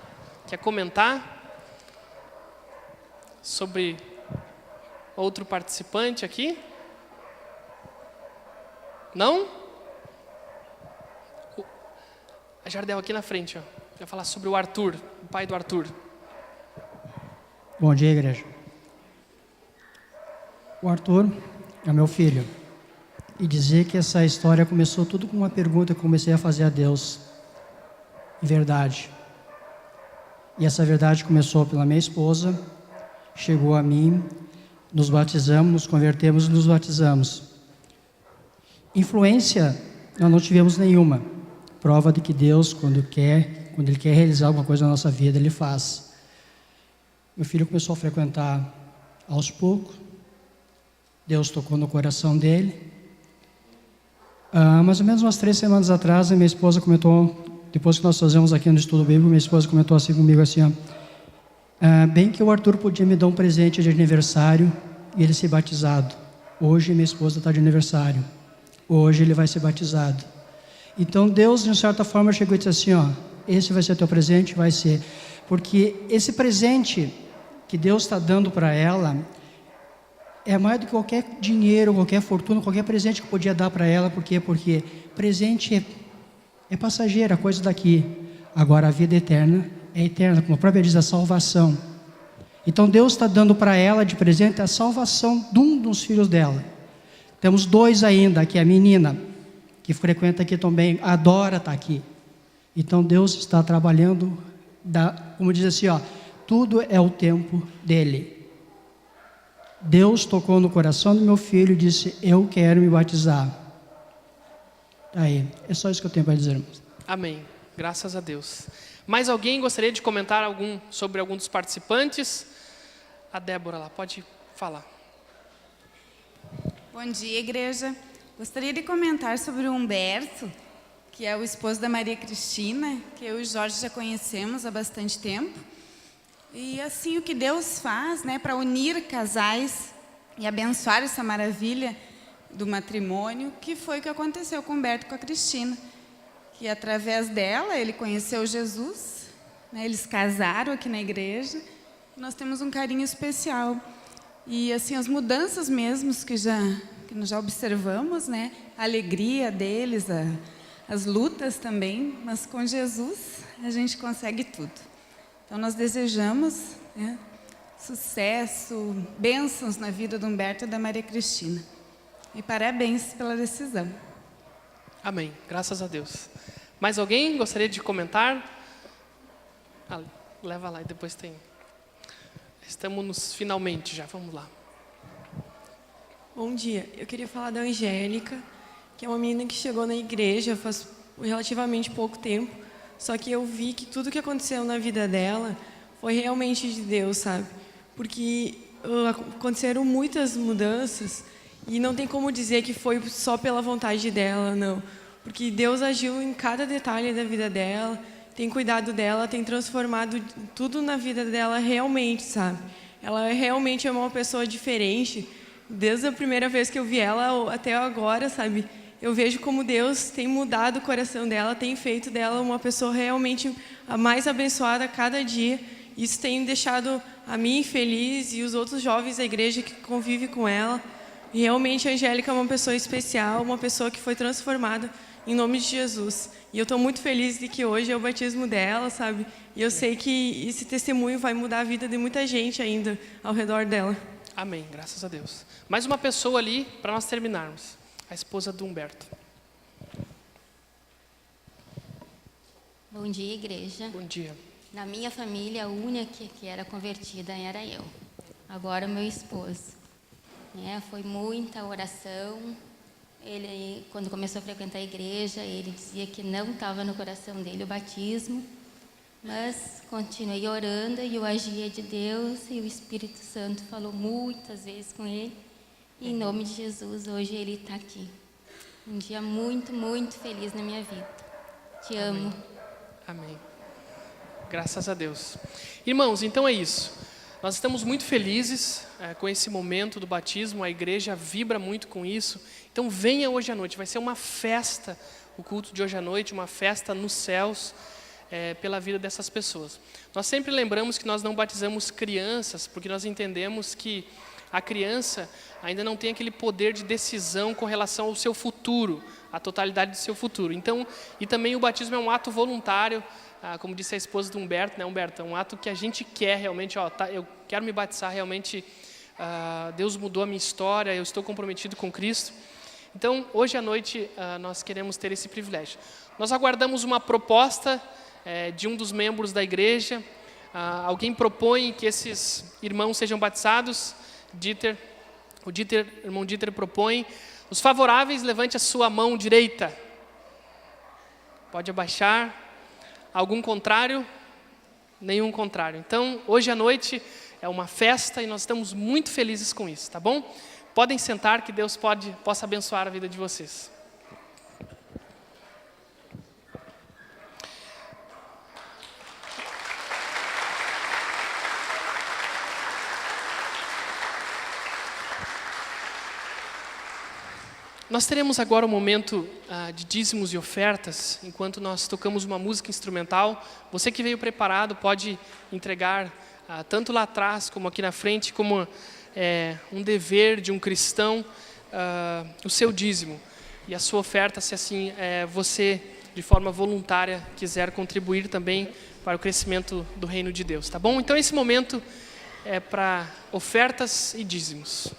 Quer comentar sobre outro participante aqui? Não? A Jardel aqui na frente, ó. Vai falar sobre o Arthur, o pai do Arthur. Bom dia, igreja. O Arthur é meu filho. E dizer que essa história começou tudo com uma pergunta que eu comecei a fazer a Deus. Em verdade. E essa verdade começou pela minha esposa, chegou a mim, nos batizamos, nos convertemos e nos batizamos. Influência, nós não tivemos nenhuma. Prova de que Deus, quando Ele quer realizar alguma coisa na nossa vida, Ele faz. Meu filho começou a frequentar aos poucos. Deus tocou no coração dele. Mais ou menos umas 3 semanas atrás, a minha esposa comentou, depois que nós fazemos aqui no estudo bíblico, minha esposa comentou assim comigo assim, bem que o Arthur podia me dar um presente de aniversário e ele ser batizado. Hoje minha esposa está de aniversário. Hoje ele vai ser batizado. Então Deus, de certa forma, chegou e disse assim, esse vai ser teu presente, vai ser. Porque esse presente que Deus está dando para ela é mais do que qualquer dinheiro, qualquer fortuna, qualquer presente que eu podia dar para ela. Por quê? Porque presente é passageiro, a coisa daqui. Agora a vida eterna é eterna, como a própria diz, a salvação. Então Deus está dando para ela de presente a salvação de um dos filhos dela. Temos 2 ainda, que é a menina, que frequenta aqui também, adora estar aqui. Então Deus está trabalhando, como diz assim, tudo é o tempo dele. Deus tocou no coração do meu filho e disse, eu quero me batizar. Aí, é só isso que eu tenho para dizer, irmãos. Amém. Graças a Deus. Mais alguém gostaria de comentar sobre algum dos participantes? A Débora lá, pode falar. Bom dia, igreja. Gostaria de comentar sobre o Humberto, que é o esposo da Maria Cristina, que eu e o Jorge já conhecemos há bastante tempo. E assim, o que Deus faz, para unir casais e abençoar essa maravilha do matrimônio, que foi o que aconteceu com o Humberto e com a Cristina. Que através dela, ele conheceu Jesus, eles casaram aqui na igreja, nós temos um carinho especial. E assim, as mudanças mesmo que nós já observamos, né? A alegria deles, as lutas também, mas com Jesus a gente consegue tudo. Então nós desejamos, né, sucesso, bênçãos na vida do Humberto e da Maria Cristina. E parabéns pela decisão. Amém. Graças a Deus. Mais alguém gostaria de comentar? Leva lá e depois tem. Estamos nos finalmente já, vamos lá. Bom dia, eu queria falar da Angélica, que é uma menina que chegou na igreja faz relativamente pouco tempo, só que eu vi que tudo que aconteceu na vida dela foi realmente de Deus, sabe? Porque aconteceram muitas mudanças e não tem como dizer que foi só pela vontade dela, não. Porque Deus agiu em cada detalhe da vida dela, tem cuidado dela, tem transformado tudo na vida dela realmente, sabe? Ela realmente é uma pessoa diferente. Desde a primeira vez que eu vi ela até agora, sabe? Eu vejo como Deus tem mudado o coração dela, tem feito dela uma pessoa realmente a mais abençoada a cada dia. Isso tem deixado a mim feliz e os outros jovens da igreja que convivem com ela. E realmente a Angélica é uma pessoa especial, uma pessoa que foi transformada em nome de Jesus. E eu estou muito feliz de que hoje é o batismo dela, sabe? E eu sei que esse testemunho vai mudar a vida de muita gente ainda ao redor dela. Amém, graças a Deus. Mais uma pessoa ali para nós terminarmos. A esposa do Humberto. Bom dia, igreja. Bom dia. Na minha família, a única que era convertida era eu. Agora, o meu esposo. Foi muita oração. Ele, quando começou a frequentar a igreja, ele dizia que não estava no coração dele o batismo. Mas continuei orando e o agir de Deus e o Espírito Santo falou muitas vezes com ele. E em nome de Jesus, hoje ele está aqui. Um dia muito, muito feliz na minha vida. Te amo. Amém. Graças a Deus. Irmãos, então é isso. Nós estamos muito felizes com esse momento do batismo. A igreja vibra muito com isso. Então venha hoje à noite. Vai ser uma festa, o culto de hoje à noite, uma festa nos céus. Pela vida dessas pessoas. Nós sempre lembramos que nós não batizamos crianças, porque nós entendemos que a criança ainda não tem aquele poder de decisão com relação ao seu futuro, a totalidade do seu futuro. Então, e também o batismo é um ato voluntário, como disse a esposa do Humberto, né, Humberto? É um ato que a gente quer realmente, eu quero me batizar realmente, Deus mudou a minha história, eu estou comprometido com Cristo. Então, hoje à noite, nós queremos ter esse privilégio. Nós aguardamos uma proposta de um dos membros da igreja. Alguém propõe que esses irmãos sejam batizados? O irmão Dieter propõe. Os favoráveis, levante a sua mão direita. Pode abaixar. Algum contrário? Nenhum contrário. Então, hoje à noite é uma festa e nós estamos muito felizes com isso, tá bom? Podem sentar, que Deus possa abençoar a vida de vocês. Nós teremos agora um momento de dízimos e ofertas, enquanto nós tocamos uma música instrumental. Você que veio preparado pode entregar, tanto lá atrás como aqui na frente, como um dever de um cristão, o seu dízimo. E a sua oferta, se assim você, de forma voluntária, quiser contribuir também para o crescimento do reino de Deus. Tá bom? Então esse momento é para ofertas e dízimos.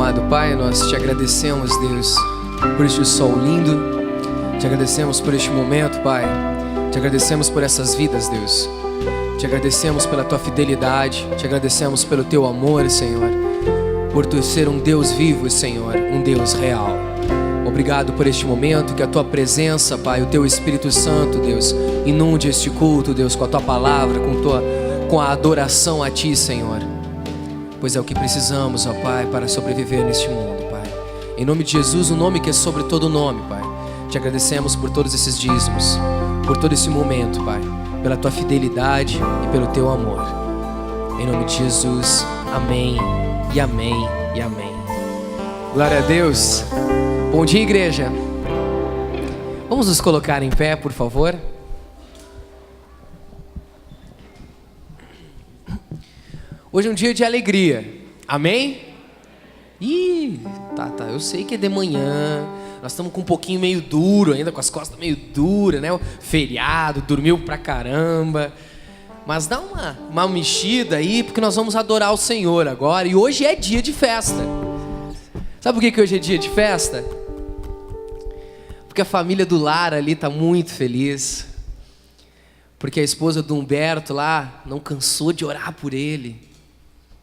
amado Pai, nós te agradecemos, Deus, por este sol lindo. Te agradecemos por este momento, Pai. Te agradecemos por essas vidas, Deus. Te agradecemos pela tua fidelidade. Te agradecemos pelo teu amor, Senhor. Por tu ser um Deus vivo, Senhor, um Deus real. Obrigado por este momento, que a tua presença, Pai, o teu Espírito Santo, Deus, inunde este culto, Deus, com a tua palavra, com a adoração a ti, Senhor. Pois é o que precisamos, ó Pai, para sobreviver neste mundo, Pai. Em nome de Jesus, o nome que é sobre todo nome, Pai. Te agradecemos por todos esses dízimos, por todo esse momento, Pai, pela tua fidelidade e pelo teu amor. Em nome de Jesus, amém e amém e amém. Glória a Deus. Bom dia, igreja. Vamos nos colocar em pé, por favor. Hoje é um dia de alegria, amém? Tá, eu sei que é de manhã, nós estamos com um pouquinho meio duro ainda, com as costas meio duras, né? Feriado, dormiu pra caramba. Mas dá uma mexida aí, porque nós vamos adorar o Senhor agora. E hoje é dia de festa. Sabe por que hoje é dia de festa? Porque a família do Lar ali tá muito feliz. Porque a esposa do Humberto lá não cansou de orar por ele,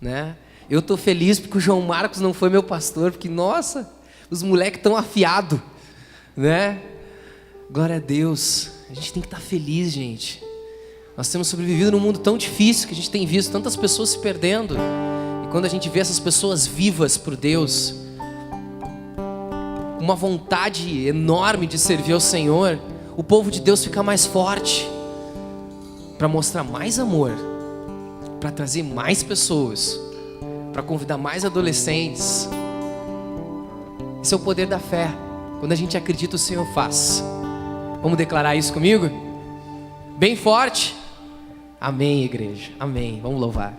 né? Eu tô feliz porque o João Marcos não foi meu pastor, porque, nossa, os moleques estão afiados, né? Glória a Deus. A gente tem que estar feliz, gente. Nós temos sobrevivido num mundo tão difícil, que a gente tem visto tantas pessoas se perdendo. E quando a gente vê essas pessoas vivas por Deus, uma vontade enorme de servir ao Senhor, o povo de Deus fica mais forte, para mostrar mais amor, para trazer mais pessoas, para convidar mais adolescentes. Esse é o poder da fé. Quando a gente acredita, o Senhor faz. Vamos declarar isso comigo? Bem forte. Amém, igreja. Amém. Vamos louvar.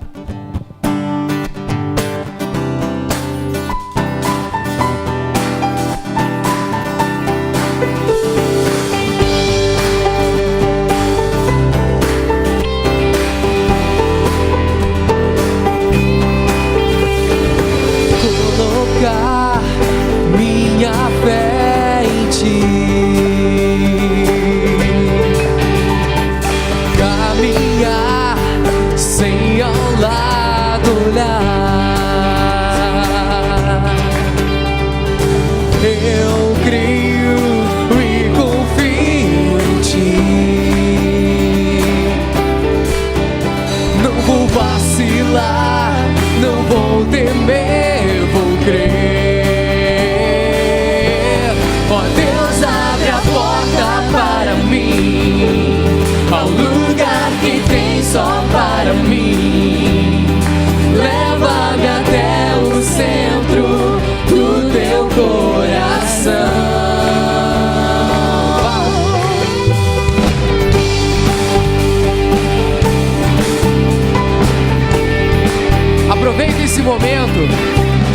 Aproveita esse momento,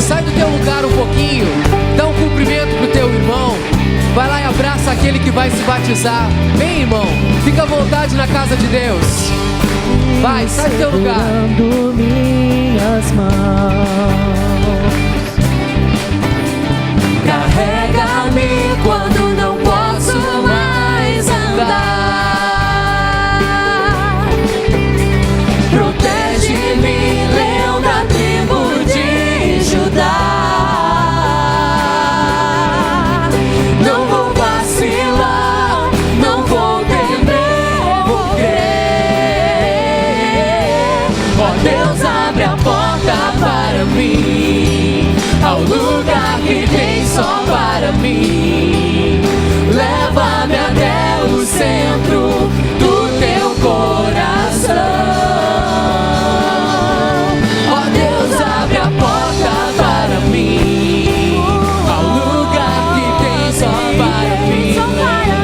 sai do teu lugar um pouquinho, dá um cumprimento pro teu irmão, vai lá e abraça aquele que vai se batizar. Vem, irmão, fica à vontade na casa de Deus. Vai, sai do teu lugar. Segurando minhas mãos, carrega-me quando não posso mais andar. Protege-me, leão da tribo de Judá. Não vou vacilar, não vou temer, vou crer. Ó Deus, abre a porta para mim, ao lugar que tem só para mim. Leva-me até o centro do teu coração. Ó Deus, abre a porta para mim, ao lugar que tem só para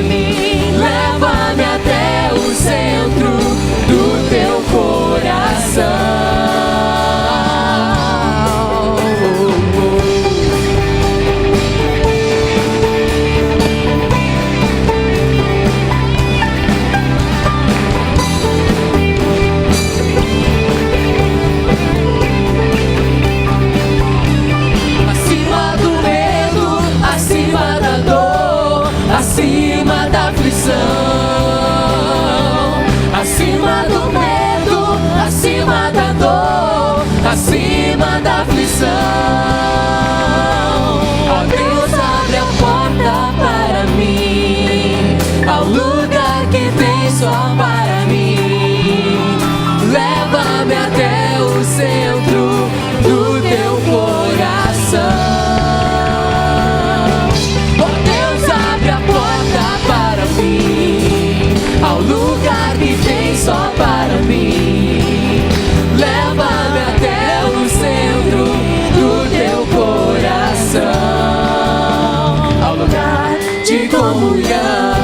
mim. Leva-me até o centro do teu coração. acima da aflição, acima do medo, acima da dor, acima da aflição. Ó Deus, abre a porta para mim, ao lugar que tem só para mim. Leva-me até o centro do teu coração. Ó Deus, abre a porta para mim, ao lugar que tem só para mim. Leva-me até o centro do teu coração, ao lugar de comunhão.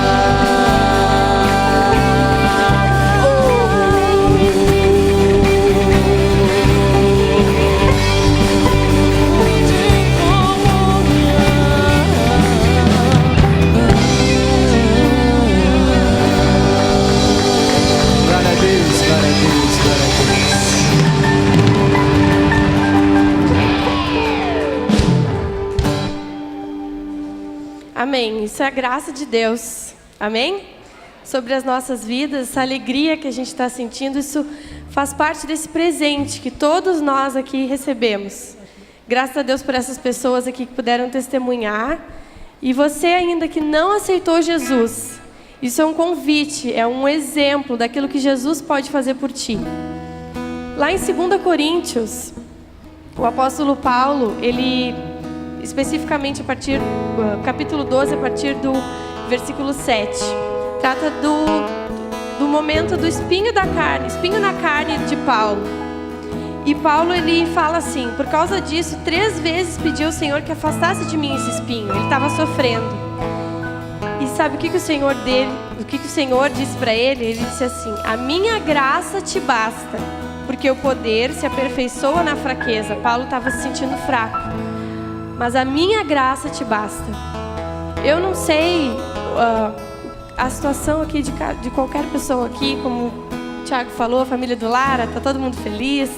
Glória a Deus, glória a Deus, glória a Deus. Amém. Isso é a graça de Deus. Amém? Sobre as nossas vidas, essa alegria que a gente está sentindo, isso faz parte desse presente que todos nós aqui recebemos. Graças a Deus por essas pessoas aqui que puderam testemunhar. E você ainda que não aceitou Jesus, isso é um convite, é um exemplo daquilo que Jesus pode fazer por ti. Lá em 2 Coríntios, o apóstolo Paulo, ele especificamente a partir do capítulo 12, a partir do versículo 7, trata do momento do espinho na carne de Paulo. E Paulo, ele fala assim: por causa disso, 3 vezes pediu ao Senhor que afastasse de mim esse espinho. Ele estava sofrendo. E sabe o que o Senhor disse para ele? Ele disse assim: a minha graça te basta, porque o poder se aperfeiçoa na fraqueza. Paulo estava se sentindo fraco. Mas a minha graça te basta. Eu não sei a situação aqui de qualquer pessoa aqui, como o Thiago falou, a família do Lara, tá todo mundo feliz,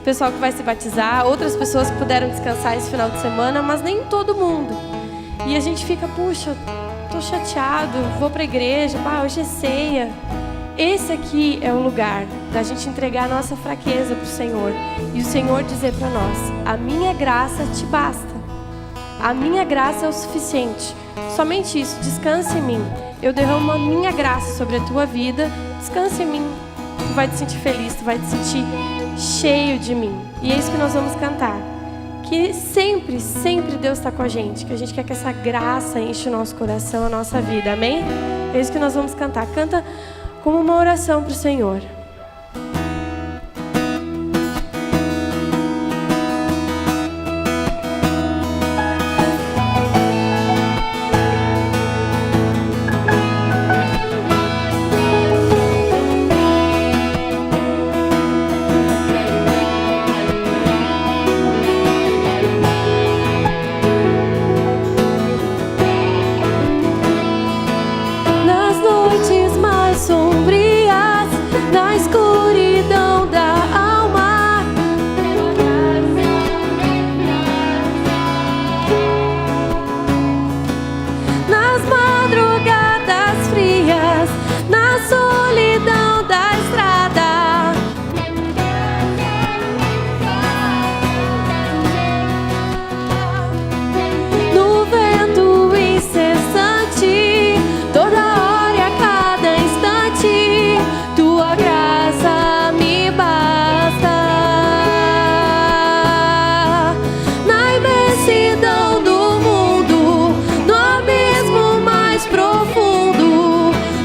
o pessoal que vai se batizar, outras pessoas que puderam descansar esse final de semana, mas nem todo mundo. E a gente fica, puxa, tô chateado, vou pra igreja, hoje é ceia. Esse aqui é o lugar da gente entregar a nossa fraqueza pro Senhor e o Senhor dizer para nós: a minha graça te basta. A minha graça é o suficiente. Somente isso, descansa em mim. Eu derramo a minha graça sobre a tua vida. Descansa em mim. Tu vai te sentir feliz, tu vai te sentir cheio de mim. E é isso que nós vamos cantar. Que sempre, sempre Deus está com a gente. Que a gente quer que essa graça enche o nosso coração, a nossa vida. Amém? É isso que nós vamos cantar. Canta como uma oração para o Senhor.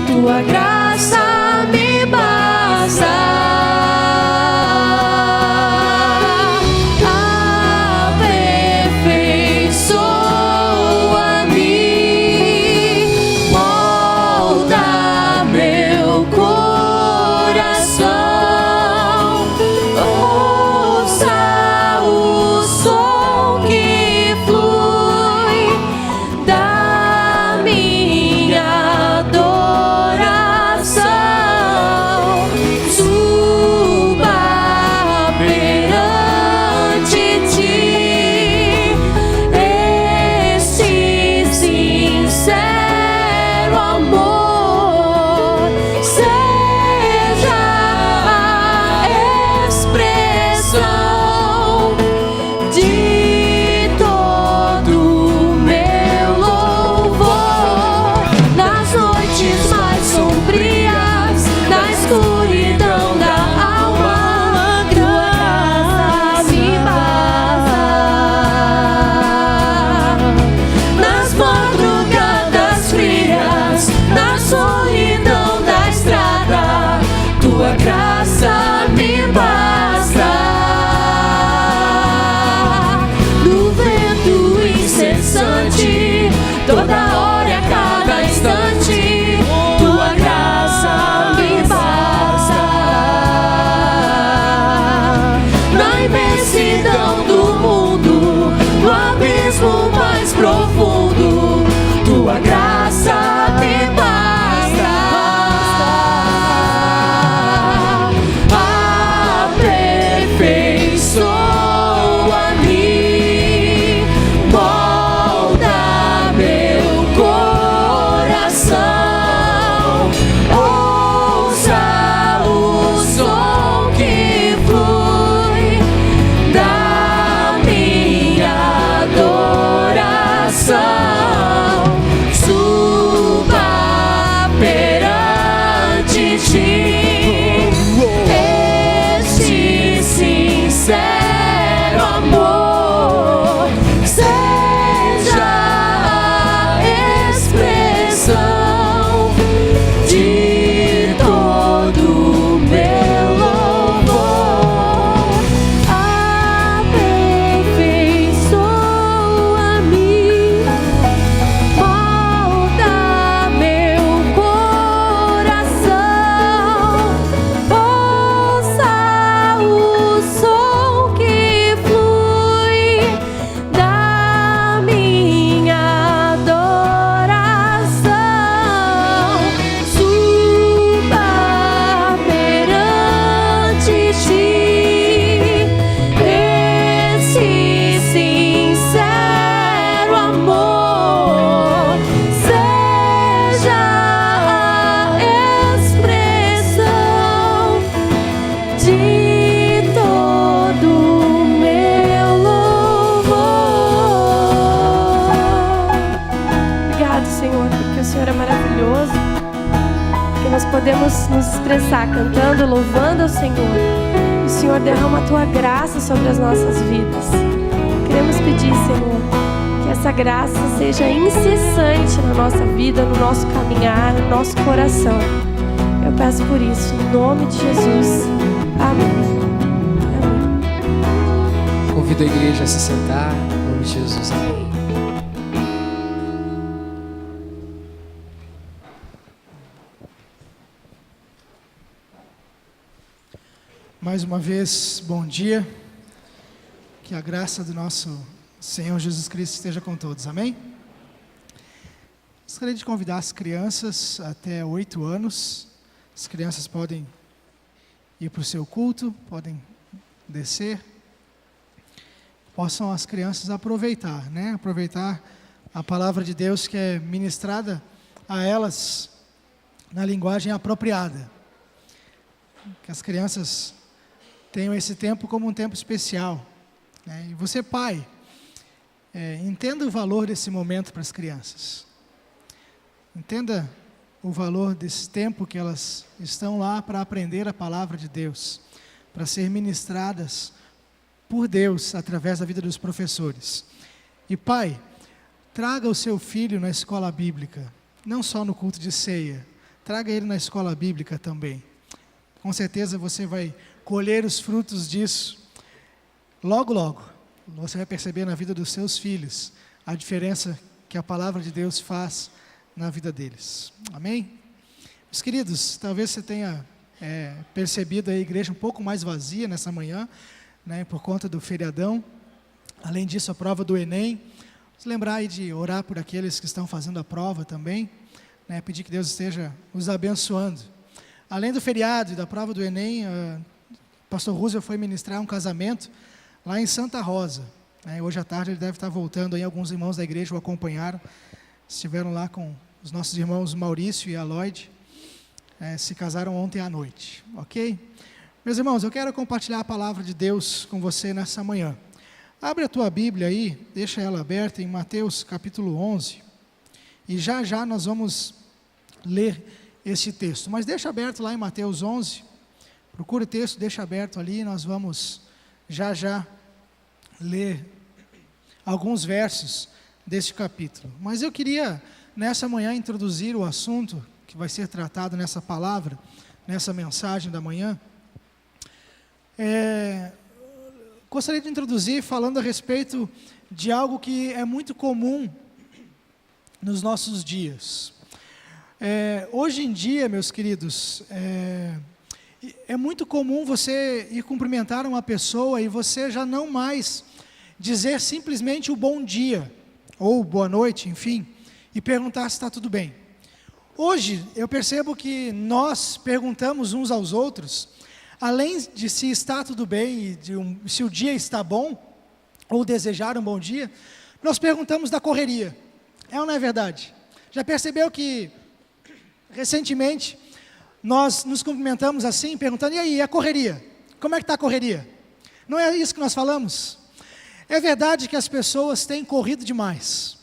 Tua graça me Senhor, porque o Senhor é maravilhoso, porque nós podemos nos expressar cantando, louvando ao Senhor. E o Senhor derrama a Tua graça sobre as nossas vidas. Queremos pedir, Senhor, que essa graça seja incessante na nossa vida, no nosso caminhar, no nosso coração. Eu peço por isso, em nome de Jesus. Amém. Convido a igreja a se sentar, em nome de Jesus. Amém. Mais uma vez, bom dia. Que a graça do nosso Senhor Jesus Cristo esteja com todos. Amém? Gostaria de convidar as crianças até 8 anos. As crianças podem ir para o seu culto, podem descer. Possam as crianças aproveitar, né? Aproveitar a palavra de Deus que é ministrada a elas na linguagem apropriada. Que as crianças tenham esse tempo como um tempo especial, né? E você, pai, entenda o valor desse momento para as crianças. Entenda o valor desse tempo que elas estão lá para aprender a palavra de Deus, para ser ministradas por Deus através da vida dos professores. E pai, traga o seu filho na escola bíblica, não só no culto de ceia, traga ele na escola bíblica também. Com certeza você vai colher os frutos disso. Logo, logo, você vai perceber na vida dos seus filhos a diferença que a palavra de Deus faz na vida deles. Amém? Meus queridos, talvez você tenha percebido a igreja um pouco mais vazia nessa manhã, né, por conta do feriadão. Além disso, a prova do Enem. Vamos lembrar aí de orar por aqueles que estão fazendo a prova também, né, pedir que Deus esteja os abençoando. Além do feriado e da prova do Enem, o pastor Roosevelt foi ministrar um casamento lá em Santa Rosa, né? Hoje à tarde ele deve estar voltando, aí alguns irmãos da igreja o acompanharam, estiveram lá com os nossos irmãos Maurício e Aloide, se casaram ontem à noite, ok? Meus irmãos, eu quero compartilhar a palavra de Deus com você nessa manhã. Abre a tua Bíblia aí, deixa ela aberta em Mateus capítulo 11, e já já nós vamos ler esse texto, mas deixa aberto lá em Mateus 11, procura o texto, deixa aberto ali, nós vamos já já ler alguns versos deste capítulo. Mas eu queria nessa manhã introduzir o assunto que vai ser tratado nessa palavra, nessa mensagem da manhã. Gostaria de introduzir falando a respeito de algo que é muito comum nos nossos dias. Hoje em dia, meus queridos, é muito comum você ir cumprimentar uma pessoa e você já não mais dizer simplesmente o bom dia, ou boa noite, enfim, e perguntar se está tudo bem. Hoje, eu percebo que nós perguntamos uns aos outros, além de se está tudo bem, e se o dia está bom, ou desejar um bom dia, nós perguntamos da correria. É ou não é verdade? Já percebeu que, recentemente, nós nos cumprimentamos assim, perguntando, e aí, a correria? Como é que está a correria? Não é isso que nós falamos? É verdade que as pessoas têm corrido demais.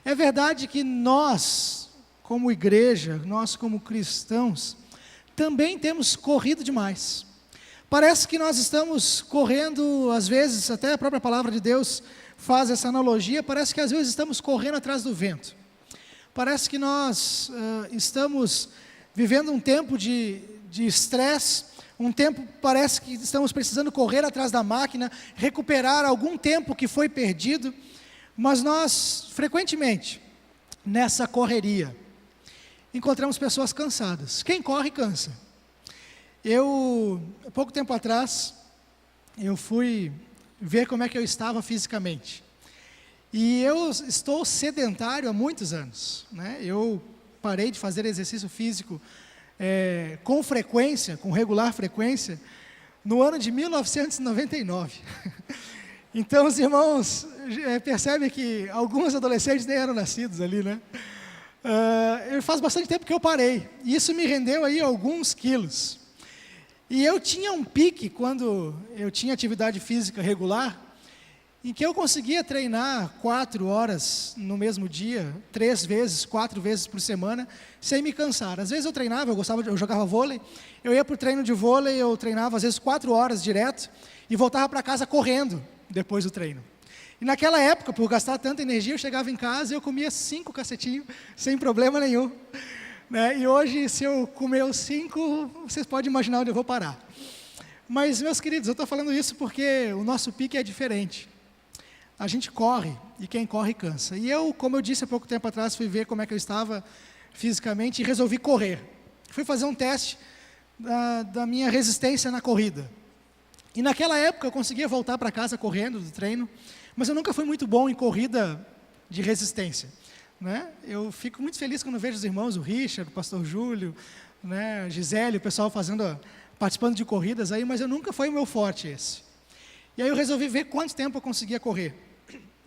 É verdade que nós, como igreja, nós como cristãos, também temos corrido demais. Parece que nós estamos correndo, às vezes, até a própria palavra de Deus faz essa analogia, parece que às vezes estamos correndo atrás do vento. Parece que nós estamos vivendo um tempo de estresse, um tempo, parece que estamos precisando correr atrás da máquina, recuperar algum tempo que foi perdido, mas nós, frequentemente, nessa correria, encontramos pessoas cansadas. Quem corre, cansa. Pouco tempo atrás, eu fui ver como é que eu estava fisicamente. E eu estou sedentário há muitos anos, né? Eu parei de fazer exercício físico com frequência, com regular frequência, no ano de 1999. Então, os irmãos percebem que alguns adolescentes nem eram nascidos ali, né? Faz bastante tempo que eu parei, e isso me rendeu aí alguns quilos. E eu tinha um pique quando eu tinha atividade física regular, em que eu conseguia treinar 4 horas no mesmo dia, 3 vezes, 4 vezes por semana, sem me cansar. Às vezes eu treinava, eu jogava vôlei, eu ia para o treino de vôlei, eu treinava às vezes 4 horas direto e voltava para casa correndo depois do treino. E naquela época, por gastar tanta energia, eu chegava em casa e eu comia 5 cacetinhos sem problema nenhum. Né? E hoje, se eu comer os 5, vocês podem imaginar onde eu vou parar. Mas, meus queridos, eu estou falando isso porque o nosso pique é diferente. A gente corre, e quem corre cansa. E eu, como eu disse há pouco tempo atrás, fui ver como é que eu estava fisicamente e resolvi correr. Fui fazer um teste da minha resistência na corrida. E naquela época eu conseguia voltar para casa correndo do treino, mas eu nunca fui muito bom em corrida de resistência. Né? Eu fico muito feliz quando vejo os irmãos, o Richard, o pastor Júlio, né, a Gisele, o pessoal participando de corridas aí, mas eu nunca foi o meu forte esse. E aí eu resolvi ver quanto tempo eu conseguia correr.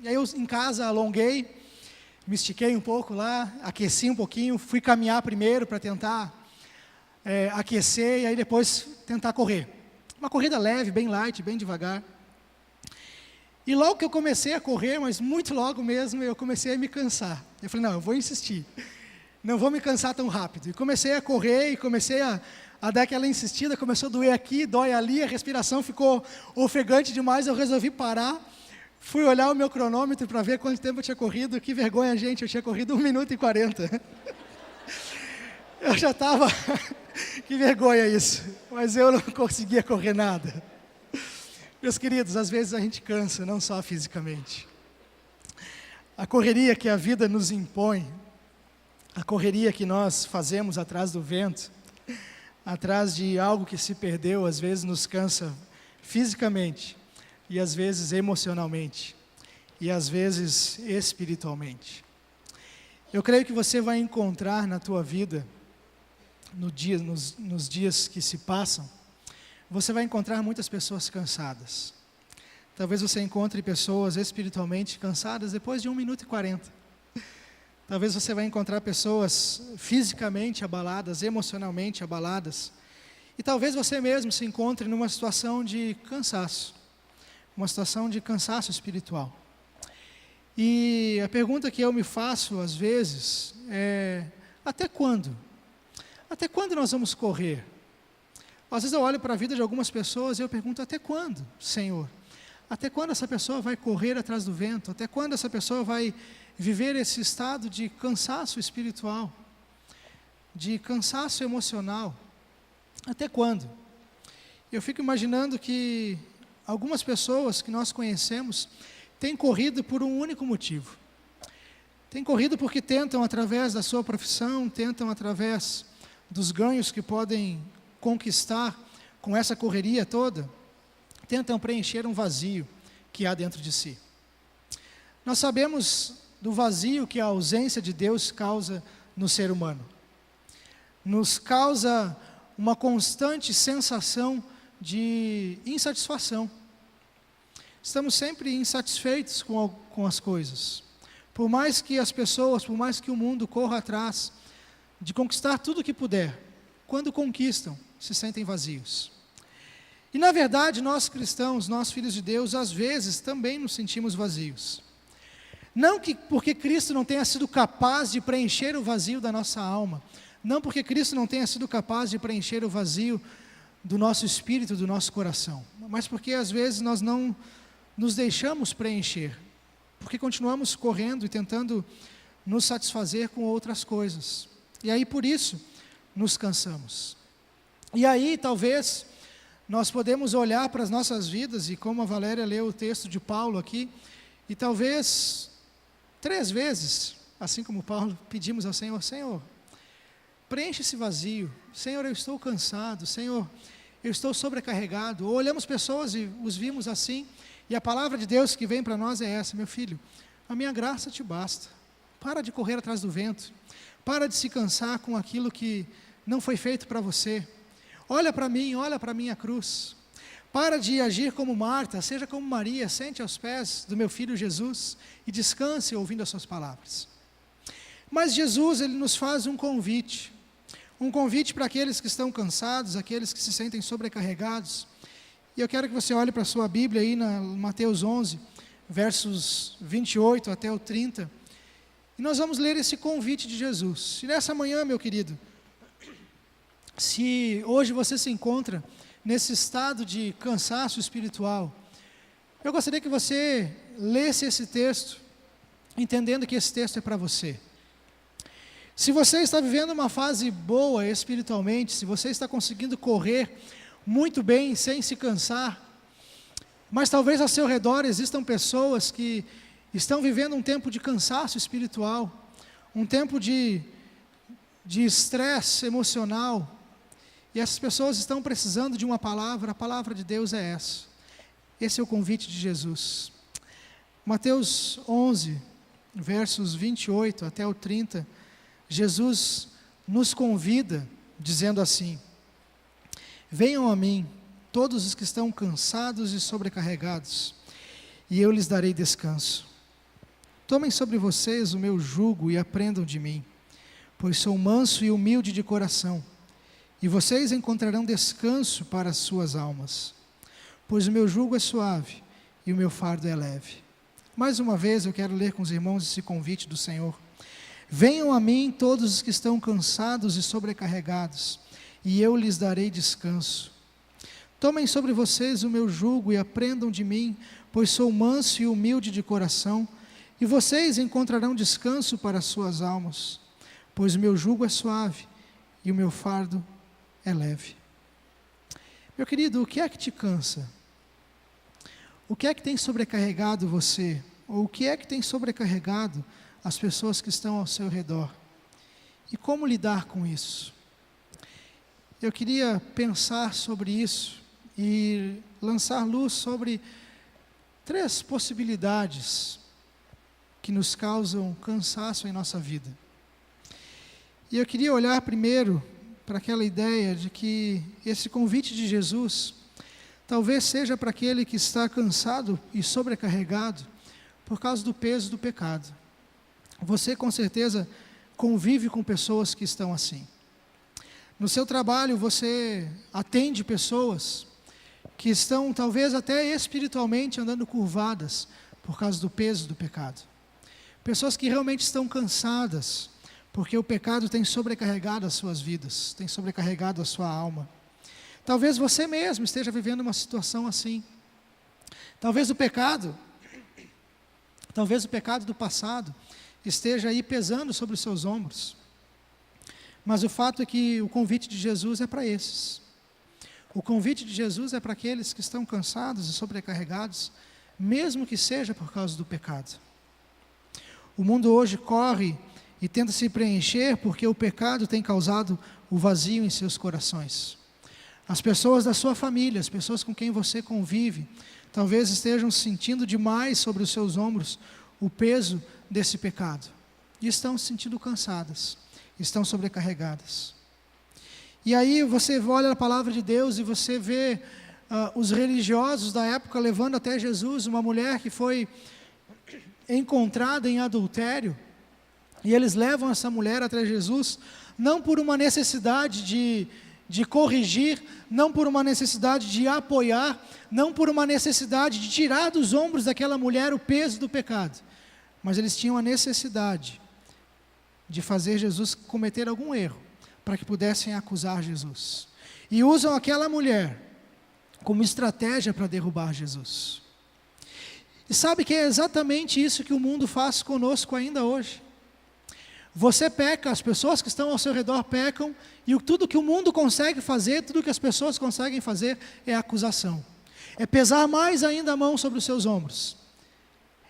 E aí eu em casa alonguei, me estiquei um pouco lá, aqueci um pouquinho, fui caminhar primeiro para tentar aquecer e aí depois tentar correr. Uma corrida leve, bem light, bem devagar. E logo que eu comecei a correr, mas muito logo mesmo, eu comecei a me cansar. Eu falei, não, eu vou insistir. Não vou me cansar tão rápido. E comecei a correr e comecei a dar aquela insistida, começou a doer aqui, dói ali, a respiração ficou ofegante demais, eu resolvi parar. Fui olhar o meu cronômetro para ver quanto tempo eu tinha corrido. Que vergonha, gente, eu tinha corrido 1 minuto e 40. Eu já estava... Que vergonha isso. Mas eu não conseguia correr nada. Meus queridos, às vezes a gente cansa, não só fisicamente. A correria que a vida nos impõe, a correria que nós fazemos atrás do vento, atrás de algo que se perdeu, às vezes nos cansa fisicamente, e às vezes emocionalmente, e às vezes espiritualmente. Eu creio que você vai encontrar na tua vida, nos dias que se passam, você vai encontrar muitas pessoas cansadas. Talvez você encontre pessoas espiritualmente cansadas depois de 1 minuto e 40. Talvez você vai encontrar pessoas fisicamente abaladas, emocionalmente abaladas. E talvez você mesmo se encontre numa situação de cansaço. Uma situação de cansaço espiritual. E a pergunta que eu me faço às vezes é: até quando? Até quando nós vamos correr? Às vezes eu olho para a vida de algumas pessoas e eu pergunto: até quando, Senhor? Até quando essa pessoa vai correr atrás do vento? Até quando essa pessoa vai viver esse estado de cansaço espiritual? De cansaço emocional? Até quando? Eu fico imaginando que algumas pessoas que nós conhecemos têm corrido por um único motivo. Têm corrido porque tentam, através da sua profissão, tentam, através dos ganhos que podem conquistar com essa correria toda, tentam preencher um vazio que há dentro de si. Nós sabemos do vazio que a ausência de Deus causa no ser humano. Nos causa uma constante sensação de insatisfação. Estamos sempre insatisfeitos com as coisas. Por mais que as pessoas, por mais que o mundo corra atrás de conquistar tudo o que puder, quando conquistam, se sentem vazios. E na verdade, nós cristãos, nós filhos de Deus, às vezes também nos sentimos vazios. Não que porque Cristo não tenha sido capaz de preencher o vazio da nossa alma, não porque Cristo não tenha sido capaz de preencher o vazio do nosso espírito, do nosso coração, mas porque às vezes nós não nos deixamos preencher, porque continuamos correndo e tentando nos satisfazer com outras coisas. E aí por isso nos cansamos. E aí talvez nós podemos olhar para as nossas vidas, e como a Valéria leu o texto de Paulo aqui, e talvez 3 vezes, assim como Paulo, pedimos ao Senhor: Senhor, preenche esse vazio. Senhor, eu estou cansado. Senhor, eu estou sobrecarregado. Ou olhamos pessoas e os vimos assim, e a palavra de Deus que vem para nós é essa: meu filho, a minha graça te basta. Para de correr atrás do vento. Para de se cansar com aquilo que não foi feito para você. Olha para mim, olha para a minha cruz. Para de agir como Marta, seja como Maria, sente aos pés do meu filho Jesus e descanse ouvindo as suas palavras. Mas Jesus, ele nos faz um convite para aqueles que estão cansados, aqueles que se sentem sobrecarregados. E eu quero que você olhe para a sua Bíblia aí, na Mateus 11, versos 28 até o 30. E nós vamos ler esse convite de Jesus. E nessa manhã, meu querido, se hoje você se encontra nesse estado de cansaço espiritual, eu gostaria que você lesse esse texto, entendendo que esse texto é para você. Se você está vivendo uma fase boa espiritualmente, se você está conseguindo correr muito bem, sem se cansar, mas talvez ao seu redor existam pessoas que estão vivendo um tempo de cansaço espiritual, um tempo de estresse emocional, e essas pessoas estão precisando de uma palavra, a palavra de Deus é essa. Esse é o convite de Jesus. Mateus 11, versos 28 até o 30, Jesus nos convida, dizendo assim: venham a mim, todos os que estão cansados e sobrecarregados, e eu lhes darei descanso. Tomem sobre vocês o meu jugo e aprendam de mim, pois sou manso e humilde de coração, e vocês encontrarão descanso para as suas almas, pois o meu jugo é suave e o meu fardo é leve. Mais uma vez eu quero ler com os irmãos esse convite do Senhor. Venham a mim todos os que estão cansados e sobrecarregados, e eu lhes darei descanso. Tomem sobre vocês o meu jugo e aprendam de mim, pois sou manso e humilde de coração, e vocês encontrarão descanso para as suas almas, pois o meu jugo é suave e o meu fardo é leve. Meu querido, o que é que te cansa? O que é que tem sobrecarregado você? Ou o que é que tem sobrecarregado as pessoas que estão ao seu redor? E como lidar com isso? Eu queria pensar sobre isso e lançar luz sobre 3 possibilidades que nos causam cansaço em nossa vida. E eu queria olhar primeiro para aquela ideia de que esse convite de Jesus talvez seja para aquele que está cansado e sobrecarregado por causa do peso do pecado. Você com certeza convive com pessoas que estão assim. No seu trabalho você atende pessoas que estão talvez até espiritualmente andando curvadas por causa do peso do pecado. Pessoas que realmente estão cansadas porque o pecado tem sobrecarregado as suas vidas, tem sobrecarregado a sua alma. Talvez você mesmo esteja vivendo uma situação assim. Talvez o pecado do passado esteja aí pesando sobre os seus ombros. Mas o fato é que o convite de Jesus é para esses. O convite de Jesus é para aqueles que estão cansados e sobrecarregados, mesmo que seja por causa do pecado. O mundo hoje corre e tenta se preencher porque o pecado tem causado o vazio em seus corações. As pessoas da sua família, as pessoas com quem você convive, talvez estejam sentindo demais sobre os seus ombros o peso desse pecado. E estão se sentindo cansadas, estão sobrecarregadas. E aí você olha a palavra de Deus e você vê os religiosos da época levando até Jesus uma mulher que foi encontrada em adultério. E eles levam essa mulher até Jesus, não por uma necessidade de corrigir, não por uma necessidade de apoiar, não por uma necessidade de tirar dos ombros daquela mulher o peso do pecado, mas eles tinham a necessidade de fazer Jesus cometer algum erro, para que pudessem acusar Jesus. E usam aquela mulher como estratégia para derrubar Jesus. E sabe que é exatamente isso que o mundo faz conosco ainda hoje. Você peca, as pessoas que estão ao seu redor pecam, e tudo que o mundo consegue fazer, tudo que as pessoas conseguem fazer é acusação. É pesar mais ainda a mão sobre os seus ombros.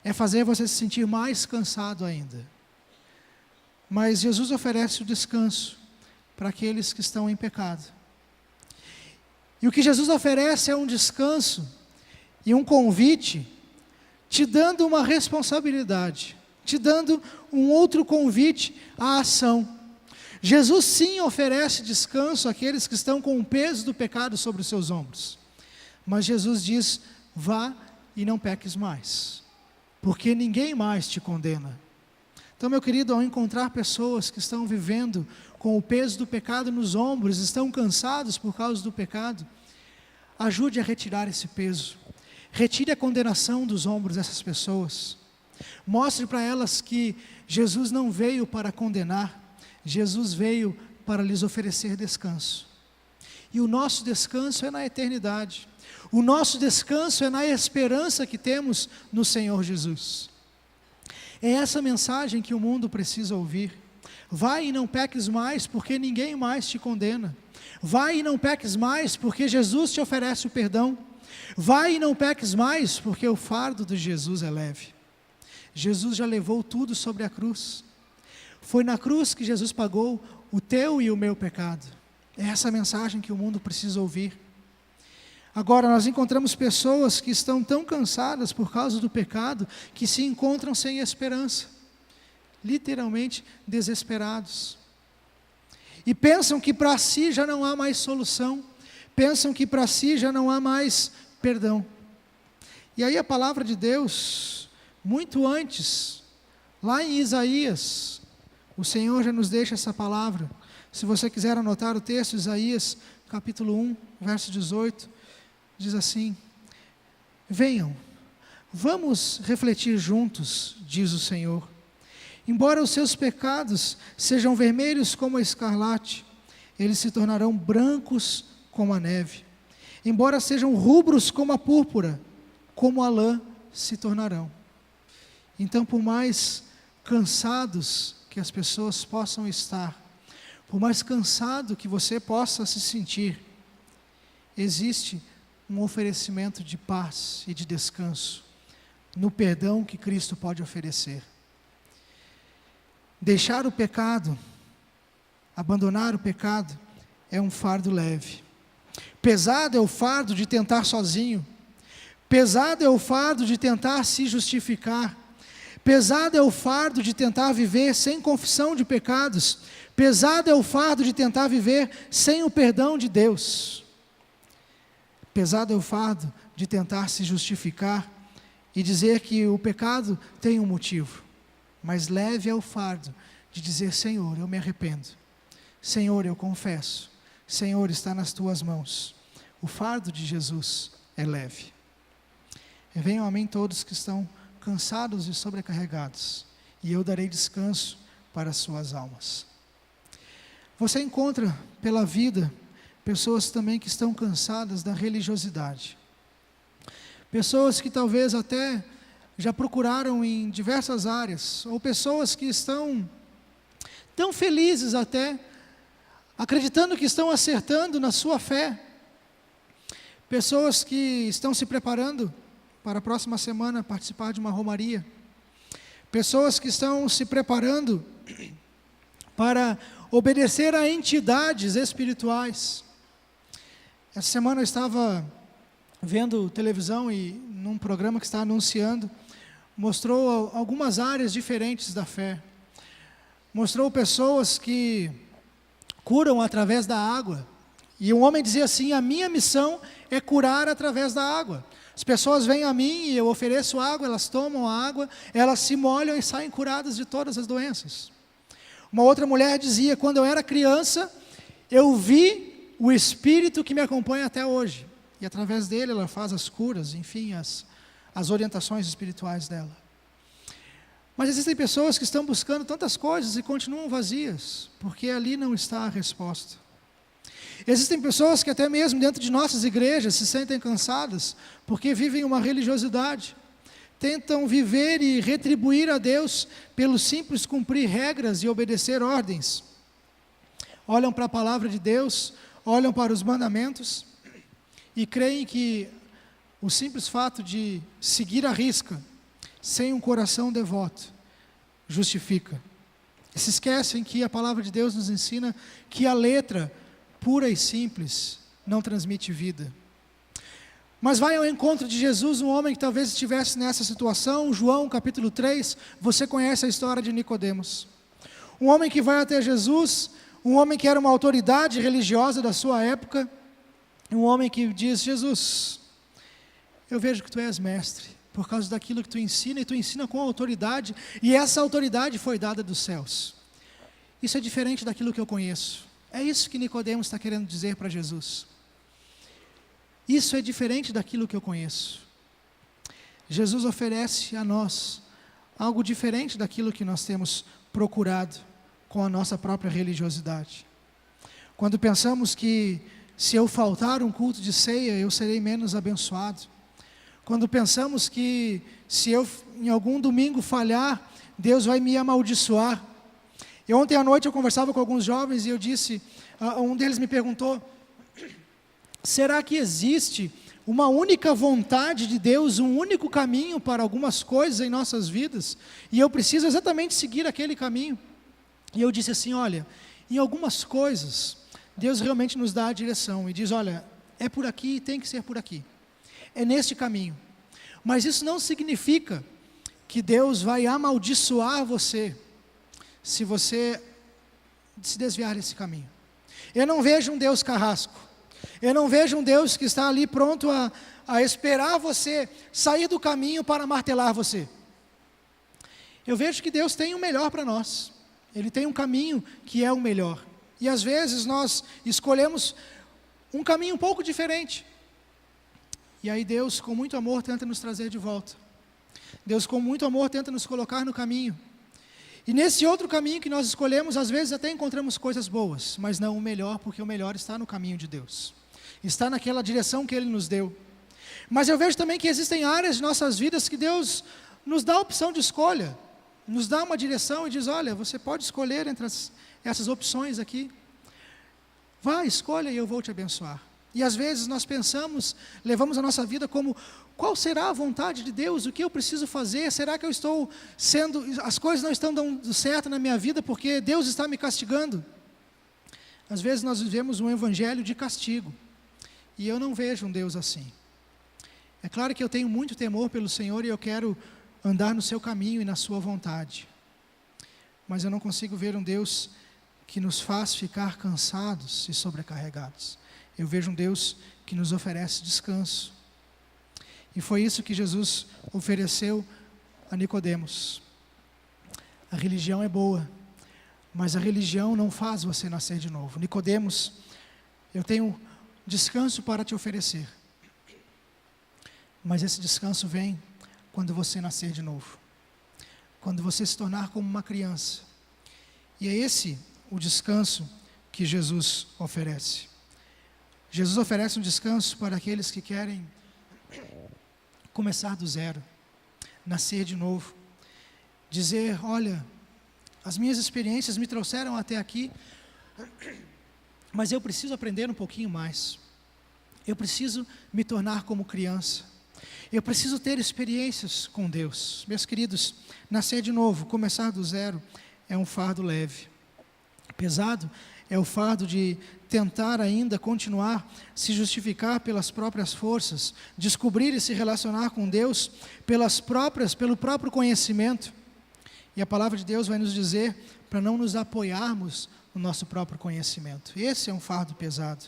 É fazer você se sentir mais cansado ainda. Mas Jesus oferece o descanso para aqueles que estão em pecado. E o que Jesus oferece é um descanso e um convite, te dando uma responsabilidade, te dando um outro convite à ação. Jesus sim oferece descanso àqueles que estão com o peso do pecado sobre os seus ombros. Mas Jesus diz, vá e não peques mais, porque ninguém mais te condena. Então, meu querido, ao encontrar pessoas que estão vivendo com o peso do pecado nos ombros, estão cansados por causa do pecado, ajude a retirar esse peso. Retire a condenação dos ombros dessas pessoas. Mostre para elas que Jesus não veio para condenar, Jesus veio para lhes oferecer descanso. E o nosso descanso é na eternidade. O nosso descanso é na esperança que temos no Senhor Jesus. É essa mensagem que o mundo precisa ouvir. Vai e não peques mais, porque ninguém mais te condena. Vai e não peques mais, porque Jesus te oferece o perdão. Vai e não peques mais, porque o fardo de Jesus é leve. Jesus já levou tudo sobre a cruz. Foi na cruz que Jesus pagou o teu e o meu pecado. É essa mensagem que o mundo precisa ouvir. Agora, nós encontramos pessoas que estão tão cansadas por causa do pecado, que se encontram sem esperança. Literalmente desesperados. E pensam que para si já não há mais solução. Pensam que para si já não há mais perdão. E aí a palavra de Deus, muito antes, lá em Isaías, o Senhor já nos deixa essa palavra. Se você quiser anotar o texto, Isaías, capítulo 1, verso 18, diz assim: venham, vamos refletir juntos, diz o Senhor. Embora os seus pecados sejam vermelhos como a escarlate, eles se tornarão brancos como a neve. Embora sejam rubros como a púrpura, como a lã se tornarão. Então, por mais cansados que as pessoas possam estar, por mais cansado que você possa se sentir, existe um oferecimento de paz e de descanso no perdão que Cristo pode oferecer. Deixar o pecado, abandonar o pecado, é um fardo leve. Pesado é o fardo de tentar sozinho. Pesado é o fardo de tentar se justificar. Pesado é o fardo de tentar viver sem confissão de pecados. Pesado é o fardo de tentar viver sem o perdão de Deus. Pesado é o fardo de tentar se justificar e dizer que o pecado tem um motivo. Mas leve é o fardo de dizer: Senhor, eu me arrependo. Senhor, eu confesso. Senhor, está nas tuas mãos. O fardo de Jesus é leve. E venham a mim todos que estão cansados e sobrecarregados, e eu darei descanso para as suas almas. Você encontra pela vida pessoas também que estão cansadas da religiosidade. Pessoas que talvez até já procuraram em diversas áreas, ou pessoas que estão tão felizes até, acreditando que estão acertando na sua fé. Pessoas que estão se preparando para a próxima semana participar de uma romaria. Pessoas que estão se preparando para obedecer a entidades espirituais. Essa semana eu estava vendo televisão e num programa que está anunciando, mostrou algumas áreas diferentes da fé. Mostrou pessoas que curam através da água. E um homem dizia assim: a minha missão é curar através da água. As pessoas vêm a mim e eu ofereço água, elas tomam a água, elas se molham e saem curadas de todas as doenças. Uma outra mulher dizia: quando eu era criança, eu vi o Espírito que me acompanha até hoje. E através dele ela faz as curas, enfim, as orientações espirituais dela. Mas existem pessoas que estão buscando tantas coisas e continuam vazias, porque ali não está a resposta. Existem pessoas que até mesmo dentro de nossas igrejas se sentem cansadas, porque vivem uma religiosidade. Tentam viver e retribuir a Deus pelo simples cumprir regras e obedecer ordens. Olham para a palavra de Deus, olham para os mandamentos e creem que o simples fato de seguir à risca, sem um coração devoto, justifica. E se esquecem que a palavra de Deus nos ensina que a letra pura e simples não transmite vida. Mas vai ao encontro de Jesus um homem que talvez estivesse nessa situação. João capítulo 3, você conhece a história de Nicodemos. Um homem que vai até Jesus, um homem que era uma autoridade religiosa da sua época, um homem que diz: Jesus, eu vejo que tu és mestre, por causa daquilo que tu ensina, e tu ensina com autoridade, e essa autoridade foi dada dos céus. Isso é diferente daquilo que eu conheço. É isso que Nicodemos está querendo dizer para Jesus. Isso é diferente daquilo que eu conheço. Jesus oferece a nós algo diferente daquilo que nós temos procurado com a nossa própria religiosidade. Quando pensamos que se eu faltar um culto de ceia, eu serei menos abençoado. Quando pensamos que se eu em algum domingo falhar, Deus vai me amaldiçoar. E ontem à noite eu conversava com alguns jovens e eu disse, um deles me perguntou, será que existe uma única vontade de Deus, um único caminho para algumas coisas em nossas vidas? E eu preciso exatamente seguir aquele caminho. E eu disse assim, olha, em algumas coisas, Deus realmente nos dá a direção e diz, olha, é por aqui e tem que ser por aqui. É neste caminho. Mas isso não significa que Deus vai amaldiçoar você se você se desviar desse caminho. Eu não vejo um Deus carrasco. Eu não vejo um Deus que está ali pronto a esperar você sair do caminho para martelar você. Eu vejo que Deus tem o melhor para nós. Ele tem um caminho que é o melhor. E às vezes nós escolhemos um caminho um pouco diferente. E aí Deus, com muito amor, tenta nos trazer de volta. Deus, com muito amor, tenta nos colocar no caminho. E nesse outro caminho que nós escolhemos, às vezes até encontramos coisas boas, mas não o melhor, porque o melhor está no caminho de Deus. Está naquela direção que Ele nos deu. Mas eu vejo também que existem áreas de nossas vidas que Deus nos dá a opção de escolha. Nos dá uma direção e diz, olha, você pode escolher entre essas opções aqui. Vá, escolha e eu vou te abençoar. E às vezes nós pensamos, levamos a nossa vida como, qual será a vontade de Deus? O que eu preciso fazer? Será que eu estou as coisas não estão dando certo na minha vida porque Deus está me castigando? Às vezes nós vivemos um evangelho de castigo. E eu não vejo um Deus assim. É claro que eu tenho muito temor pelo Senhor e eu quero andar no seu caminho e na sua vontade. Mas eu não consigo ver um Deus que nos faz ficar cansados e sobrecarregados. Eu vejo um Deus que nos oferece descanso. E foi isso que Jesus ofereceu a Nicodemos. A religião é boa, mas a religião não faz você nascer de novo. Nicodemos, eu tenho descanso para te oferecer. Mas esse descanso vem quando você nascer de novo. Quando você se tornar como uma criança. E é esse o descanso que Jesus oferece. Jesus oferece um descanso para aqueles que querem começar do zero, nascer de novo, dizer, olha, as minhas experiências me trouxeram até aqui, mas eu preciso aprender um pouquinho mais. Eu preciso me tornar como criança. Eu preciso ter experiências com Deus. Meus queridos, nascer de novo, começar do zero, é um fardo leve. Pesado é o fardo de tentar ainda continuar, se justificar pelas próprias forças, descobrir e se relacionar com Deus pelo próprio conhecimento. E a palavra de Deus vai nos dizer para não nos apoiarmos no nosso próprio conhecimento. Esse é um fardo pesado.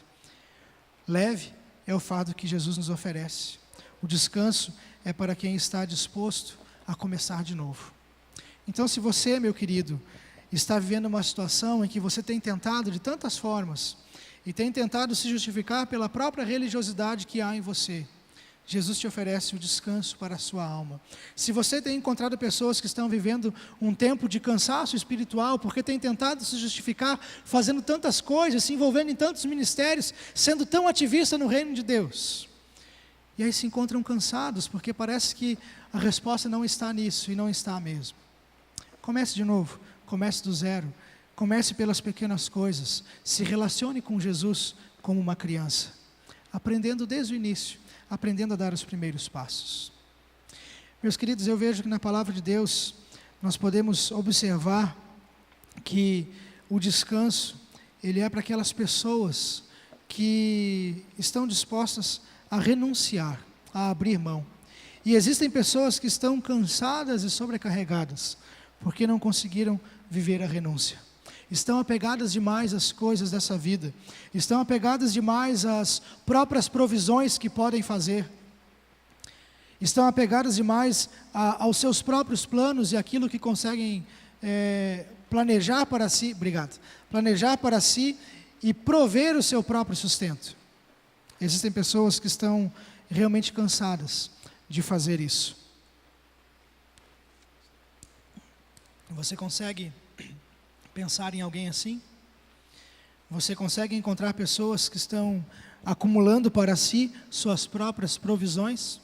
Leve é o fardo que Jesus nos oferece. O descanso é para quem está disposto a começar de novo. Então, se você, meu querido, está vivendo uma situação em que você tem tentado de tantas formas e tem tentado se justificar pela própria religiosidade que há em você, Jesus te oferece o descanso para a sua alma. Se você tem encontrado pessoas que estão vivendo um tempo de cansaço espiritual, porque tem tentado se justificar fazendo tantas coisas, se envolvendo em tantos ministérios, sendo tão ativista no reino de Deus, e aí se encontram cansados, porque parece que a resposta não está nisso, e não está mesmo. Comece de novo. Comece do zero, comece pelas pequenas coisas, se relacione com Jesus como uma criança, aprendendo desde o início, aprendendo a dar os primeiros passos. Meus queridos, eu vejo que na palavra de Deus, nós podemos observar que o descanso, ele é para aquelas pessoas que estão dispostas a renunciar, a abrir mão. E existem pessoas que estão cansadas e sobrecarregadas, porque não conseguiram viver a renúncia. Estão apegadas demais às coisas dessa vida. Estão apegadas demais às próprias provisões que podem fazer. Estão apegadas demais aos seus próprios planos e aquilo que conseguem planejar para si. Obrigado. Planejar para si e prover o seu próprio sustento. Existem pessoas que estão realmente cansadas de fazer isso. Você consegue pensar em alguém assim? Você consegue encontrar pessoas que estão acumulando para si suas próprias provisões?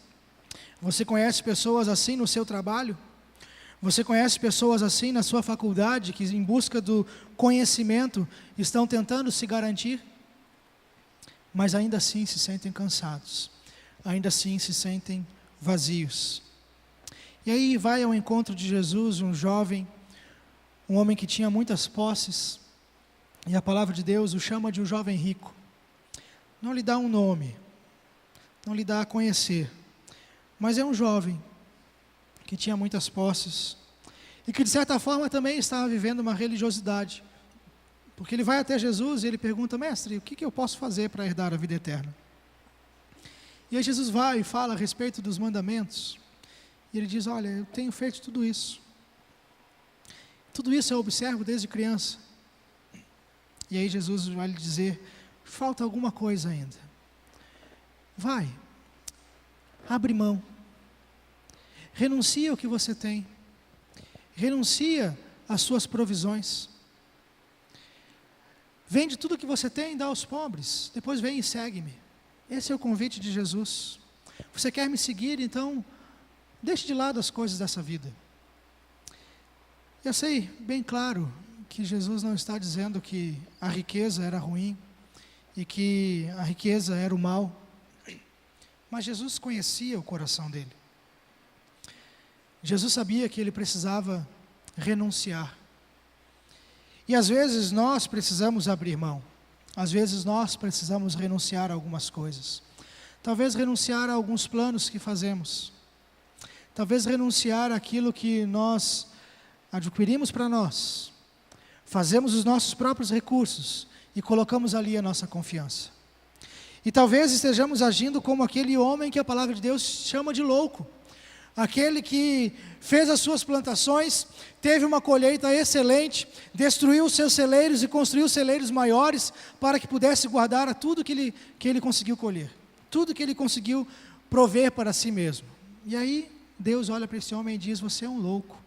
Você conhece pessoas assim no seu trabalho? Você conhece pessoas assim na sua faculdade, que em busca do conhecimento estão tentando se garantir, mas ainda assim se sentem cansados, ainda assim se sentem vazios. E aí vai ao encontro de Jesus um jovem, um homem que tinha muitas posses, e a palavra de Deus o chama de um jovem rico. Não lhe dá um nome, não lhe dá a conhecer, mas é um jovem que tinha muitas posses e que de certa forma também estava vivendo uma religiosidade, porque ele vai até Jesus e ele pergunta: mestre, o que eu posso fazer para herdar a vida eterna? E aí Jesus vai e fala a respeito dos mandamentos, e ele diz: olha, eu tenho feito tudo isso eu observo desde criança. E aí Jesus vai lhe dizer: falta alguma coisa ainda. Vai, abre mão, renuncia ao que você tem, renuncia às suas provisões, vende tudo o que você tem e dá aos pobres, depois vem e segue-me. Esse é o convite de Jesus. Você quer me seguir, então deixe de lado as coisas dessa vida. Eu sei bem claro que Jesus não está dizendo que a riqueza era ruim e que a riqueza era o mal, mas Jesus conhecia o coração dele. Jesus sabia que ele precisava renunciar. E às vezes nós precisamos abrir mão, às vezes nós precisamos renunciar a algumas coisas. Talvez renunciar a alguns planos que fazemos, talvez renunciar àquilo que nós adquirimos para nós, fazemos os nossos próprios recursos e colocamos ali a nossa confiança. E talvez estejamos agindo como aquele homem que a palavra de Deus chama de louco, aquele que fez as suas plantações, teve uma colheita excelente, destruiu os seus celeiros e construiu celeiros maiores para que pudesse guardar a tudo que ele conseguiu colher, tudo que ele conseguiu prover para si mesmo. E aí Deus olha para esse homem e diz: você é um louco.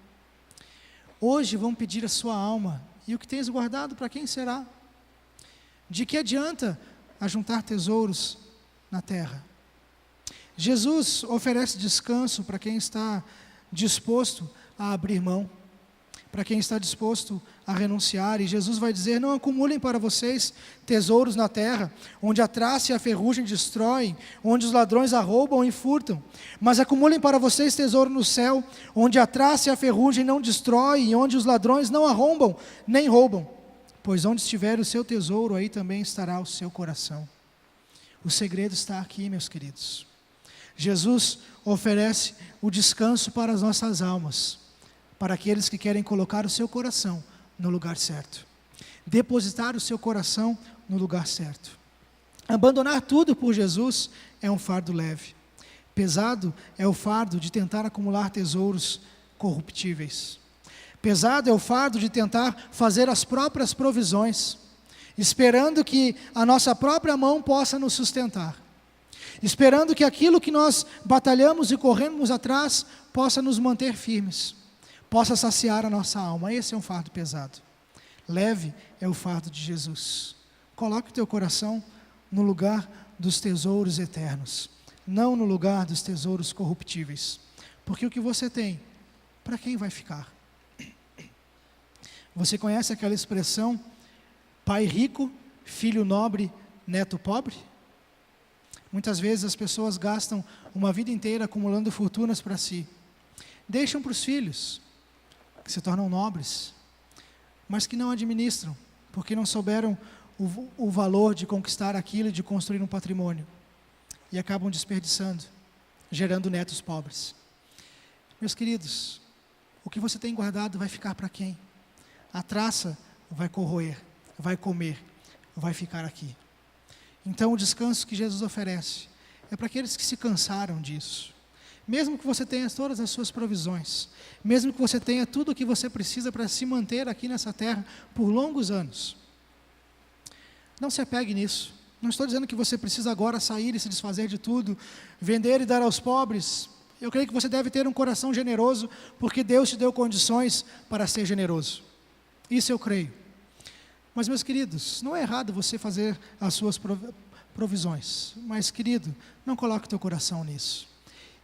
Hoje vão pedir a sua alma, e o que tens guardado para quem será? De que adianta ajuntar tesouros na terra? Jesus oferece descanso para quem está disposto a abrir mão, para quem está disposto a renunciar. E Jesus vai dizer: não acumulem para vocês tesouros na terra, onde a traça e a ferrugem destroem, onde os ladrões arrombam e furtam, mas acumulem para vocês tesouro no céu, onde a traça e a ferrugem não destroem, e onde os ladrões não arrombam nem roubam, pois onde estiver o seu tesouro, aí também estará o seu coração. O segredo está aqui, meus queridos. Jesus oferece o descanso para as nossas almas, para aqueles que querem colocar o seu coração no lugar certo, depositar o seu coração no lugar certo. Abandonar tudo por Jesus é um fardo leve. Pesado é o fardo de tentar acumular tesouros corruptíveis. Pesado é o fardo de tentar fazer as próprias provisões, esperando que a nossa própria mão possa nos sustentar, esperando que aquilo que nós batalhamos e corremos atrás possa nos manter firmes, possa saciar a nossa alma. Esse é um fardo pesado. Leve é o fardo de Jesus. Coloque o teu coração no lugar dos tesouros eternos, não no lugar dos tesouros corruptíveis, porque o que você tem, para quem vai ficar? Você conhece aquela expressão: pai rico, filho nobre, neto pobre? Muitas vezes as pessoas gastam uma vida inteira acumulando fortunas para si, deixam para os filhos, que se tornam nobres, mas que não administram, porque não souberam o valor de conquistar aquilo e de construir um patrimônio, e acabam desperdiçando, gerando netos pobres. Meus queridos, o que você tem guardado vai ficar para quem? A traça vai corroer, vai comer, vai ficar aqui. Então o descanso que Jesus oferece é para aqueles que se cansaram disso. Mesmo que você tenha todas as suas provisões, mesmo que você tenha tudo o que você precisa para se manter aqui nessa terra por longos anos, não se apegue nisso. Não estou dizendo que você precisa agora sair e se desfazer de tudo, vender e dar aos pobres. Eu creio que você deve ter um coração generoso, porque Deus te deu condições para ser generoso. Isso eu creio. Mas, meus queridos, não é errado você fazer as suas provisões. Mas, querido, não coloque teu coração nisso.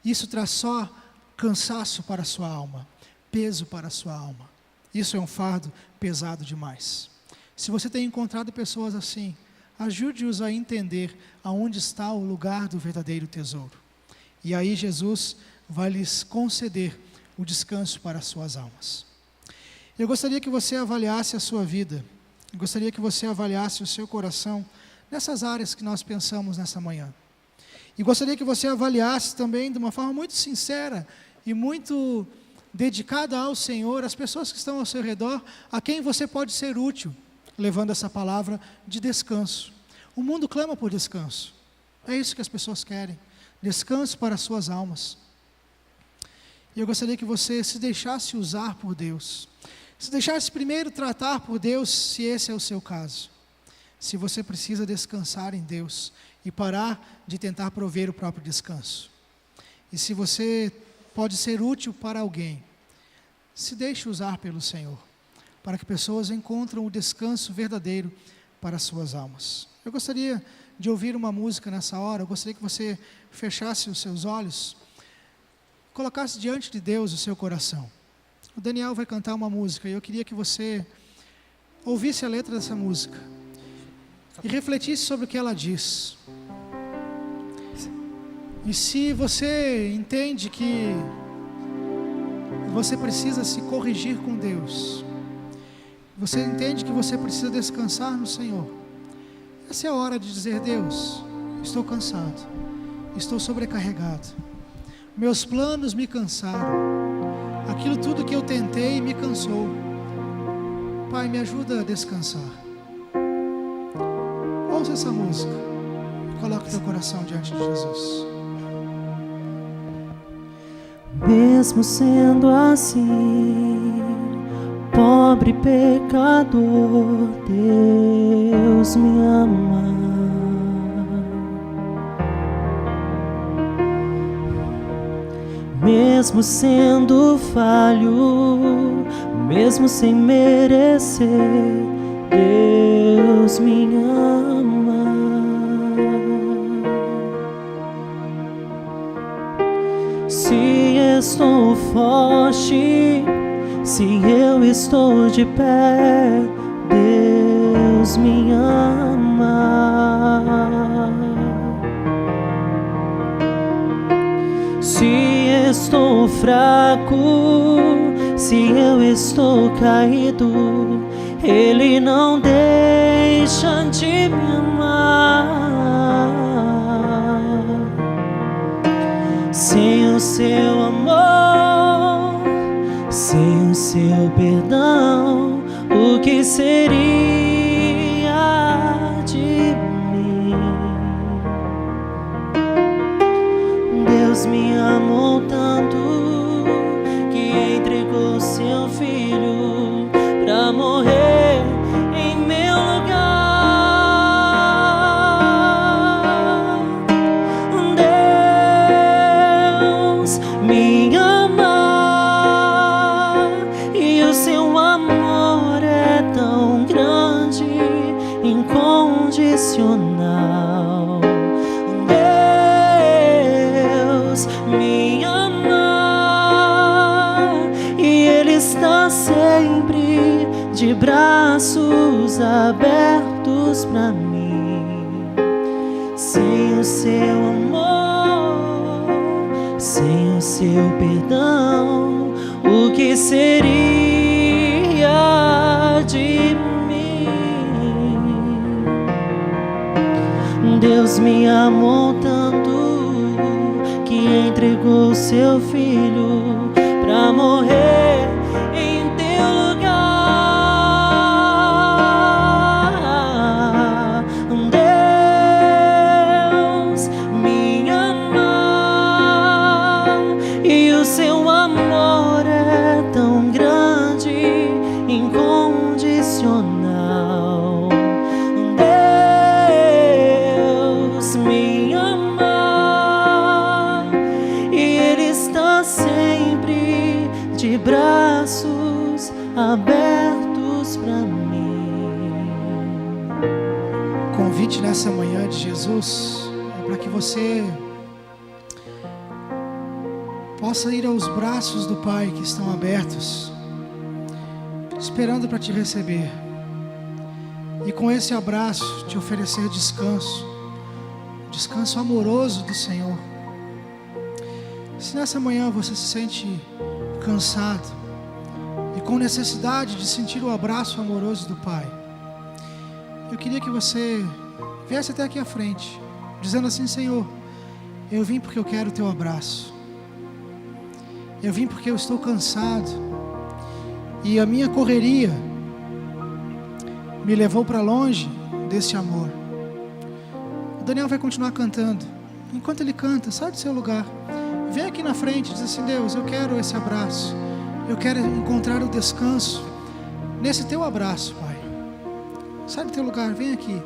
Isso traz só cansaço para a sua alma, peso para a sua alma. Isso é um fardo pesado demais. Se você tem encontrado pessoas assim, ajude-os a entender aonde está o lugar do verdadeiro tesouro. E aí Jesus vai lhes conceder o descanso para as suas almas. Eu gostaria que você avaliasse a sua vida. Eu gostaria que você avaliasse o seu coração nessas áreas que nós pensamos nessa manhã. E gostaria que você avaliasse também de uma forma muito sincera e muito dedicada ao Senhor, as pessoas que estão ao seu redor, a quem você pode ser útil, levando essa palavra de descanso. O mundo clama por descanso. É isso que as pessoas querem. Descanso para as suas almas. E eu gostaria que você se deixasse usar por Deus. Se deixasse primeiro tratar por Deus, se esse é o seu caso. Se você precisa descansar em Deus e parar de tentar prover o próprio descanso. E se você pode ser útil para alguém, se deixe usar pelo Senhor, para que pessoas encontrem o descanso verdadeiro para as suas almas. Eu gostaria de ouvir uma música nessa hora. Eu gostaria que você fechasse os seus olhos, colocasse diante de Deus o seu coração. O Daniel vai cantar uma música e eu queria que você ouvisse a letra dessa música e refletisse sobre o que ela diz. E se você entende que você precisa se corrigir com Deus, você entende que você precisa descansar no Senhor, essa é a hora de dizer: Deus, estou cansado, estou sobrecarregado, meus planos me cansaram, aquilo tudo que eu tentei me cansou. Pai, me ajuda a descansar. Ouça essa música, coloque teu coração diante de Jesus. Mesmo sendo assim, pobre pecador, Deus me ama. Mesmo sendo falho, mesmo sem merecer, Deus me ama. Se estou forte, se eu estou de pé, Deus me ama. Se estou fraco, se eu estou caído, Ele não deixa de me amar. Sem o seu amor, sem o seu perdão, o que seria de mim? Deus me amou tanto que entregou seu filho pra morrer em meu lugar. Deus me ama e o seu amor é tão grande, incondicional. Deus me ama e Ele está sempre de braços abertos pra mim. Sem o seu amor, sem o seu perdão, o que seria de mim? Deus me amou tanto que entregou seu filho pra morrer em teu lugar. Deus me ama e o seu amor é tão grande, incondicional. Deus me ama e Ele está abertos para mim. O convite nessa manhã de Jesus é para que você possa ir aos braços do Pai que estão abertos, esperando para te receber, e com esse abraço te oferecer descanso, descanso amoroso do Senhor. Se nessa manhã você se sente cansado e com necessidade de sentir o abraço amoroso do Pai, eu queria que você viesse até aqui à frente, dizendo assim: Senhor, eu vim porque eu quero o teu abraço. Eu vim porque eu estou cansado e a minha correria me levou para longe desse amor. O Daniel vai continuar cantando. Enquanto ele canta, sai do seu lugar, vem aqui na frente e diz assim: Deus, eu quero esse abraço. Eu quero encontrar o descanso nesse teu abraço, Pai. Sai do teu lugar, vem aqui.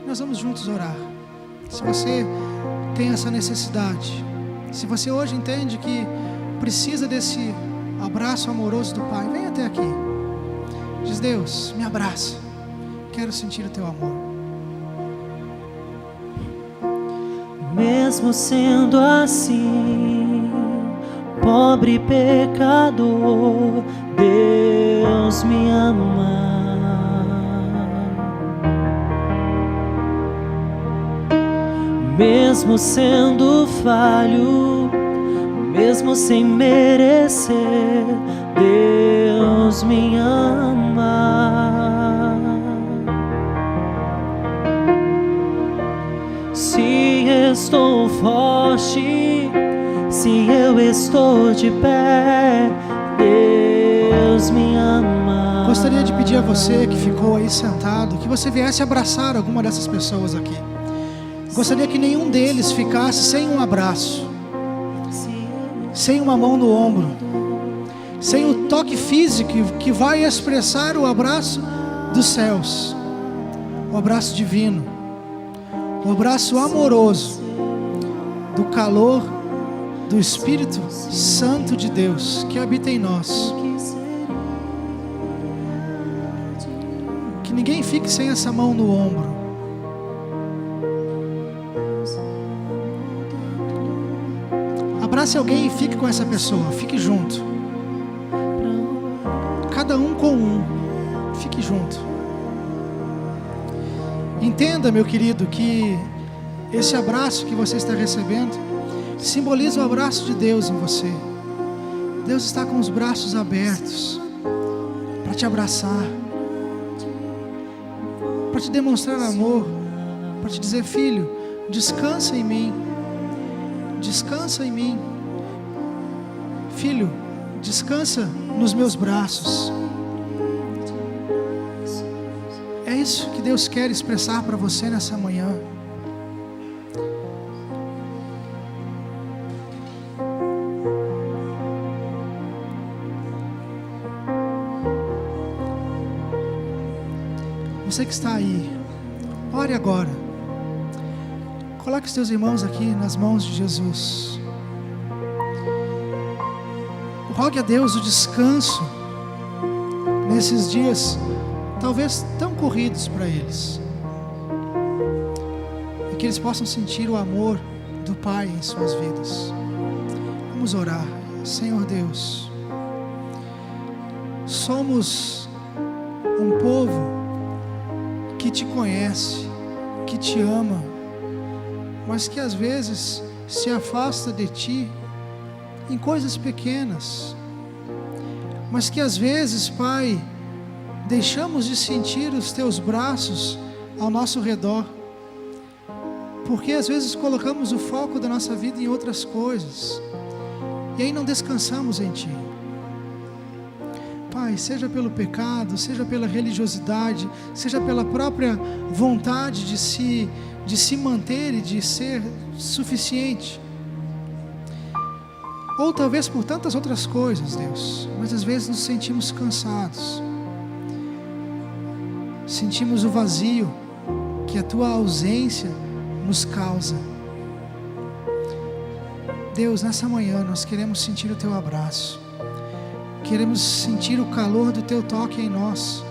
Nós vamos juntos orar. Se você tem essa necessidade, se você hoje entende que precisa desse abraço amoroso do Pai, vem até aqui. Diz: Deus, me abraça. Quero sentir o teu amor. Mesmo sendo assim, pobre pecador, Deus me ama. Mesmo sendo falho, mesmo sem merecer, Deus me ama. Se estou forte, se eu estou de pé, Deus me ama. Gostaria de pedir a você que ficou aí sentado, que você viesse abraçar alguma dessas pessoas aqui. Gostaria que nenhum deles ficasse sem um abraço, sem uma mão no ombro, sem o toque físico que vai expressar o abraço dos céus, o abraço divino, o abraço amoroso do calor do Espírito Santo de Deus que habita em nós. Que ninguém fique sem essa mão no ombro. Abrace alguém e fique com essa pessoa, fique junto. Cada um com um, fique junto. Entenda, meu querido, que esse abraço que você está recebendo simboliza o abraço de Deus em você. Deus está com os braços abertos para te abraçar, para te demonstrar amor, para te dizer: filho, descansa em mim. Descansa em mim. Filho, descansa nos meus braços. É isso que Deus quer expressar para você nessa manhã. Você que está aí, ore agora. Coloque os teus irmãos aqui nas mãos de Jesus. Rogue a Deus o descanso nesses dias, talvez tão corridos para eles, e que eles possam sentir o amor do Pai em suas vidas. Vamos orar. Senhor Deus, somos um povo que te conhece, que te ama, mas que às vezes se afasta de ti em coisas pequenas, mas que às vezes, Pai, deixamos de sentir os teus braços ao nosso redor, porque às vezes colocamos o foco da nossa vida em outras coisas, e aí não descansamos em ti. Pai, seja pelo pecado, seja pela religiosidade, seja pela própria vontade de se manter e de ser suficiente, ou talvez por tantas outras coisas, Deus, mas às vezes nos sentimos cansados, sentimos o vazio que a tua ausência nos causa. Deus, nessa manhã nós queremos sentir o teu abraço, queremos sentir o calor do Teu toque em nós,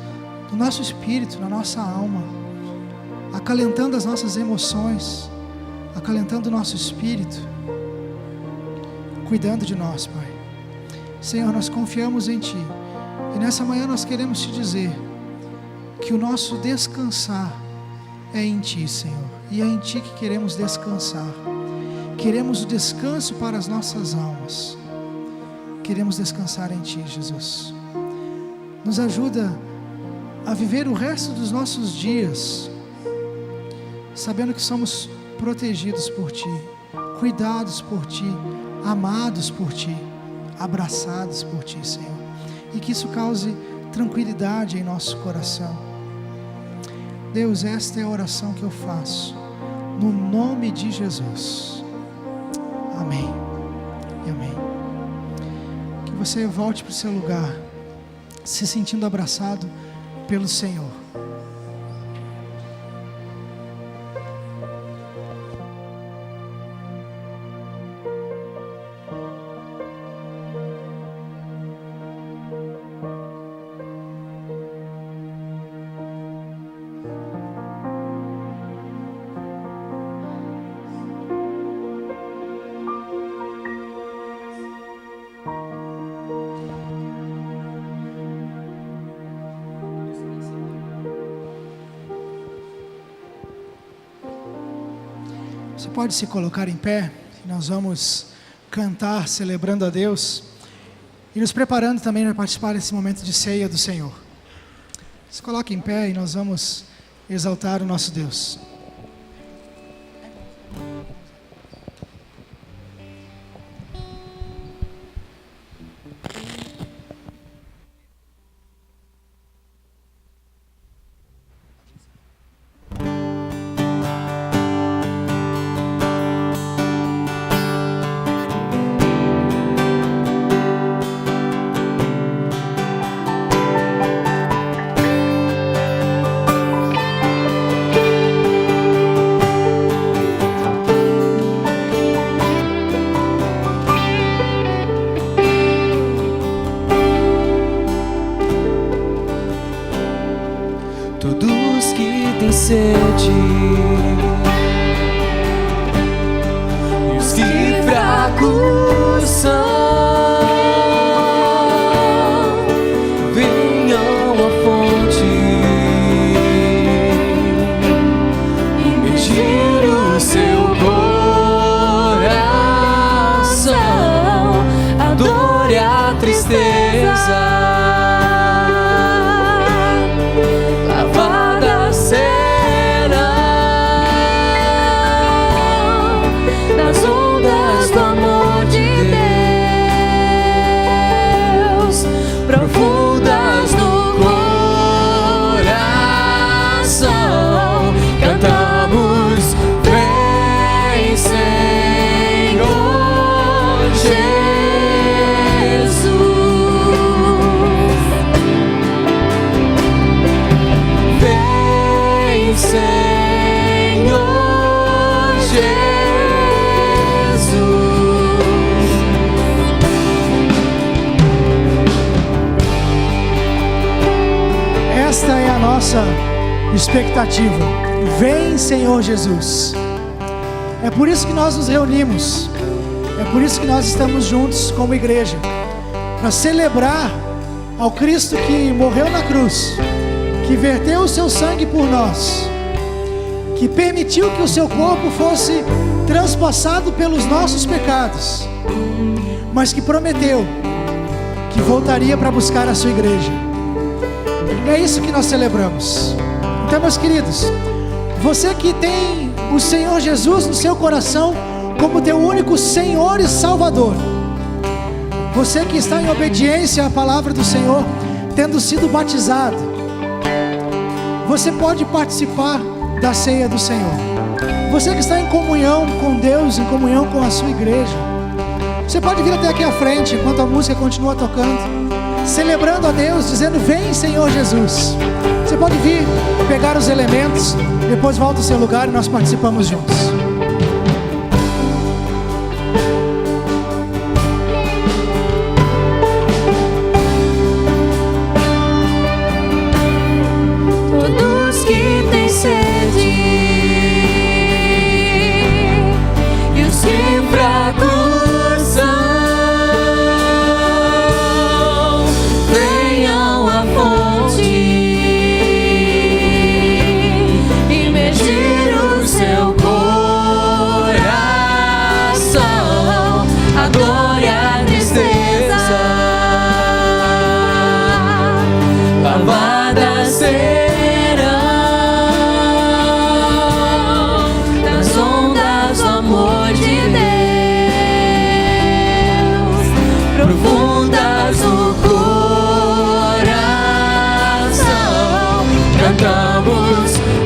do nosso espírito, na nossa alma, acalentando as nossas emoções, acalentando o nosso espírito, cuidando de nós, Pai. Senhor, nós confiamos em Ti, e nessa manhã nós queremos Te dizer que o nosso descansar é em Ti, Senhor, e é em Ti que queremos descansar. Queremos o descanso para as nossas almas. Queremos descansar em Ti, Jesus. Nos ajuda a viver o resto dos nossos dias sabendo que somos protegidos por Ti, cuidados por Ti, amados por Ti, abraçados por Ti, Senhor. E que isso cause tranquilidade em nosso coração. Deus, esta é a oração que eu faço, no nome de Jesus. Amém e amém. Que você volte para o seu lugar, se sentindo abraçado pelo Senhor. Você pode se colocar em pé, nós vamos cantar celebrando a Deus e nos preparando também para participar desse momento de ceia do Senhor. Se coloque em pé e nós vamos exaltar o nosso Deus. Sede, e os que fracos são, venham à fonte e medir o seu coração, a dor e a tristeza. Profundas no coração, cantamos: vem, Senhor Jesus, vem, Senhor Jesus. Esta é a nossa expectativa. Vem, Senhor Jesus. É por isso que nós nos reunimos. É por isso que nós estamos juntos como igreja, para celebrar ao Cristo que morreu na cruz, que verteu o seu sangue por nós, que permitiu que o seu corpo fosse transpassado pelos nossos pecados, mas que prometeu que voltaria para buscar a sua igreja. É isso que nós celebramos. Então, meus queridos, você que tem o Senhor Jesus no seu coração como teu único Senhor e Salvador, você que está em obediência à palavra do Senhor, tendo sido batizado, você pode participar da ceia do Senhor. Você que está em comunhão com Deus, em comunhão com a sua igreja, você pode vir até aqui à frente enquanto a música continua tocando, celebrando a Deus, dizendo: vem, Senhor Jesus. Você pode vir pegar os elementos, depois volta ao seu lugar e nós participamos juntos.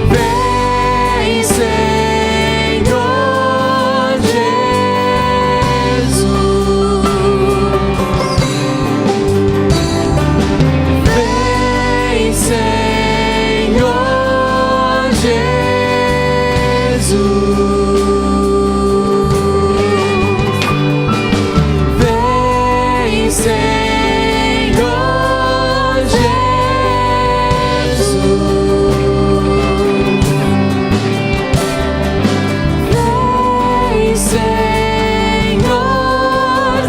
vem, Senhor Jesus. Vem, Senhor Jesus. Vem, Senhor Jesus. Vem, Senhor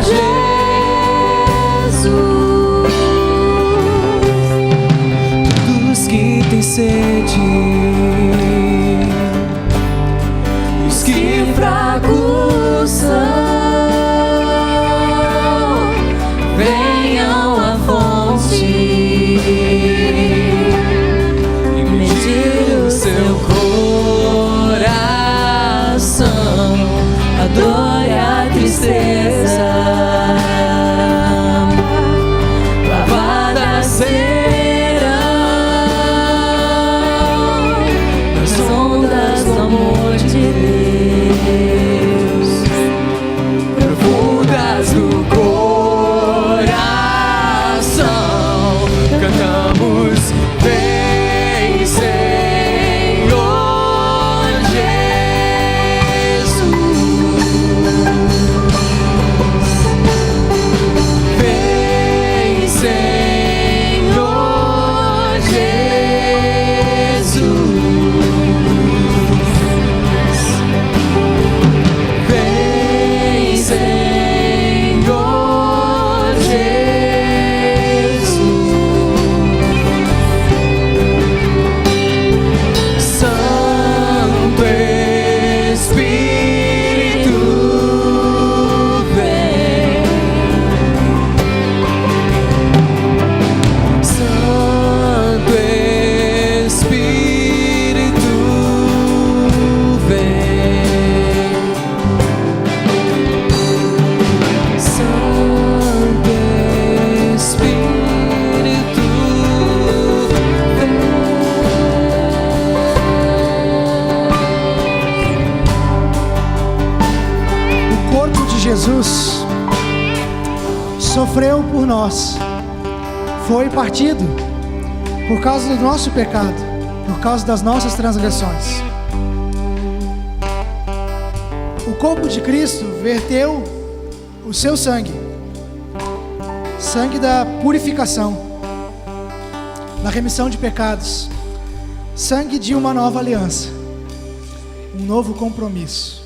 Jesus. Dos que têm sede, os que fracos são, venham à fonte e medir o seu coração, a dor e a tristeza, lavadas serão nas ondas do amor de Deus, profundas no coração. Cantamos, vem, Senhor Jesus. Vem, Senhor Jesus. Vem, Senhor Jesus. Santo Espírito, vem. Santo Espírito, vem. Santo Espírito, O corpo de Jesus sofreu por nós, foi partido por causa do nosso pecado, por causa das nossas transgressões. O corpo de Cristo verteu o seu sangue, sangue da purificação, da remissão de pecados, sangue de uma nova aliança, um novo compromisso.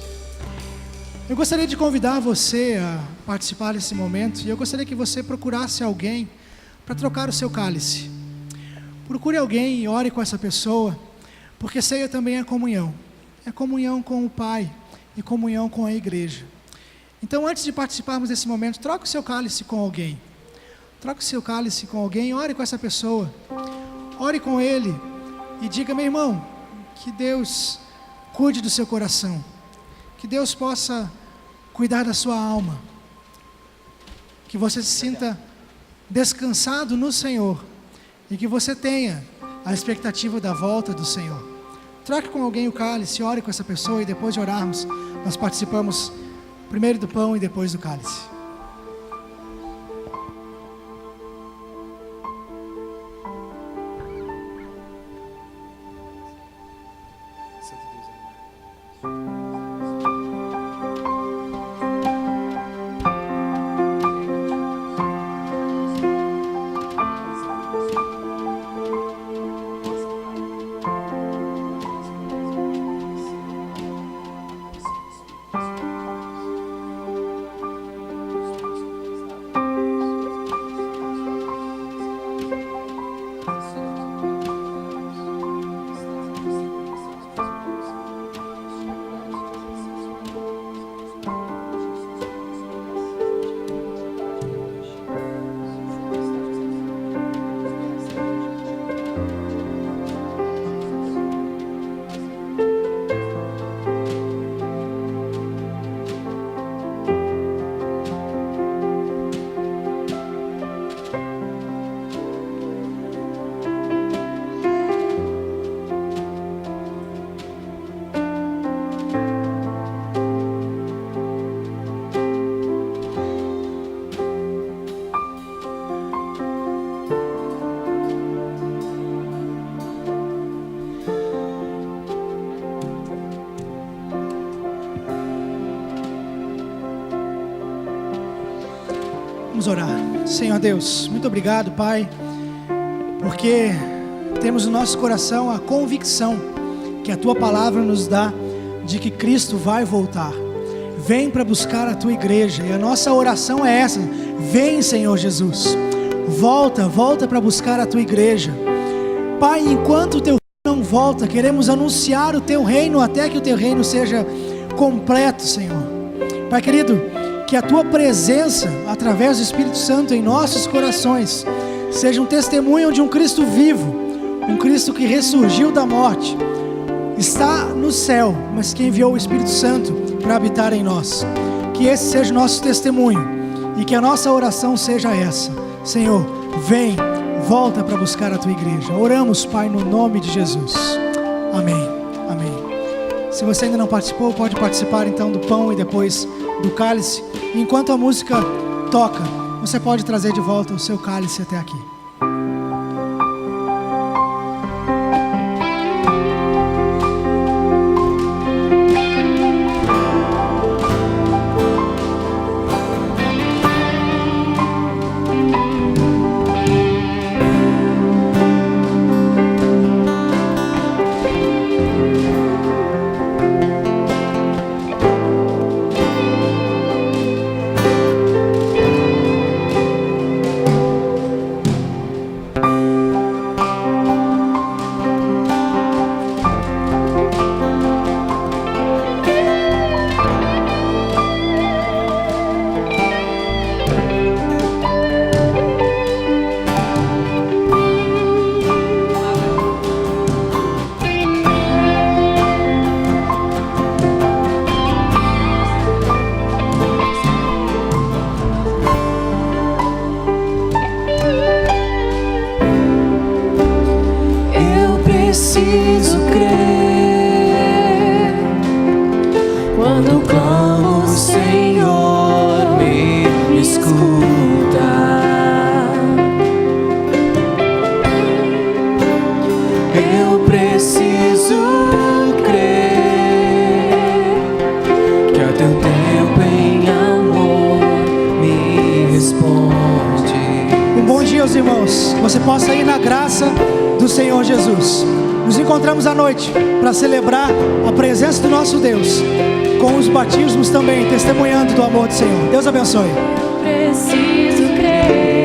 Eu gostaria de convidar você a participar desse momento e eu gostaria que você procurasse alguém para trocar o seu cálice. Procure alguém e ore com essa pessoa, porque ceia também é comunhão com o Pai e comunhão com a igreja. Então, antes de participarmos desse momento, troque o seu cálice com alguém. Troque o seu cálice com alguém, ore com essa pessoa, ore com ele e diga: meu irmão, que Deus cuide do seu coração, que Deus possa cuidar da sua alma, que você se sinta descansado no Senhor e que você tenha a expectativa da volta do Senhor. Troque com alguém o cálice, ore com essa pessoa e depois de orarmos, nós participamos primeiro do pão e depois do cálice. orar. Senhor Deus, muito obrigado, Pai, porque temos no nosso coração a convicção que a Tua palavra nos dá de que Cristo vai voltar. Vem para buscar a Tua igreja, e a nossa oração é essa: vem, Senhor Jesus, volta para buscar a Tua igreja. Pai, enquanto o Teu reino não volta, queremos anunciar o Teu reino até que o Teu reino seja completo, Senhor. Pai querido, que a Tua presença, através do Espírito Santo em nossos corações, seja um testemunho de um Cristo vivo, um Cristo que ressurgiu da morte, está no céu, mas que enviou o Espírito Santo para habitar em nós. Que esse seja o nosso testemunho e que a nossa oração seja essa: Senhor, vem, volta para buscar a Tua igreja. Oramos, Pai, no nome de Jesus. Amém. Amém. Se você ainda não participou, pode participar então do pão e depois do cálice. Enquanto a música toca, você pode trazer de volta o seu cálice até aqui. Preciso crer quando clamo, Senhor, me escuta. Eu preciso crer que a Teu tempo em amor me responde. Um bom dia aos irmãos, que você possa ir na graça do Senhor Jesus. Nos encontramos à noite para celebrar a presença do nosso Deus, com os batismos também, testemunhando do amor do Senhor. Deus abençoe. Eu preciso crer.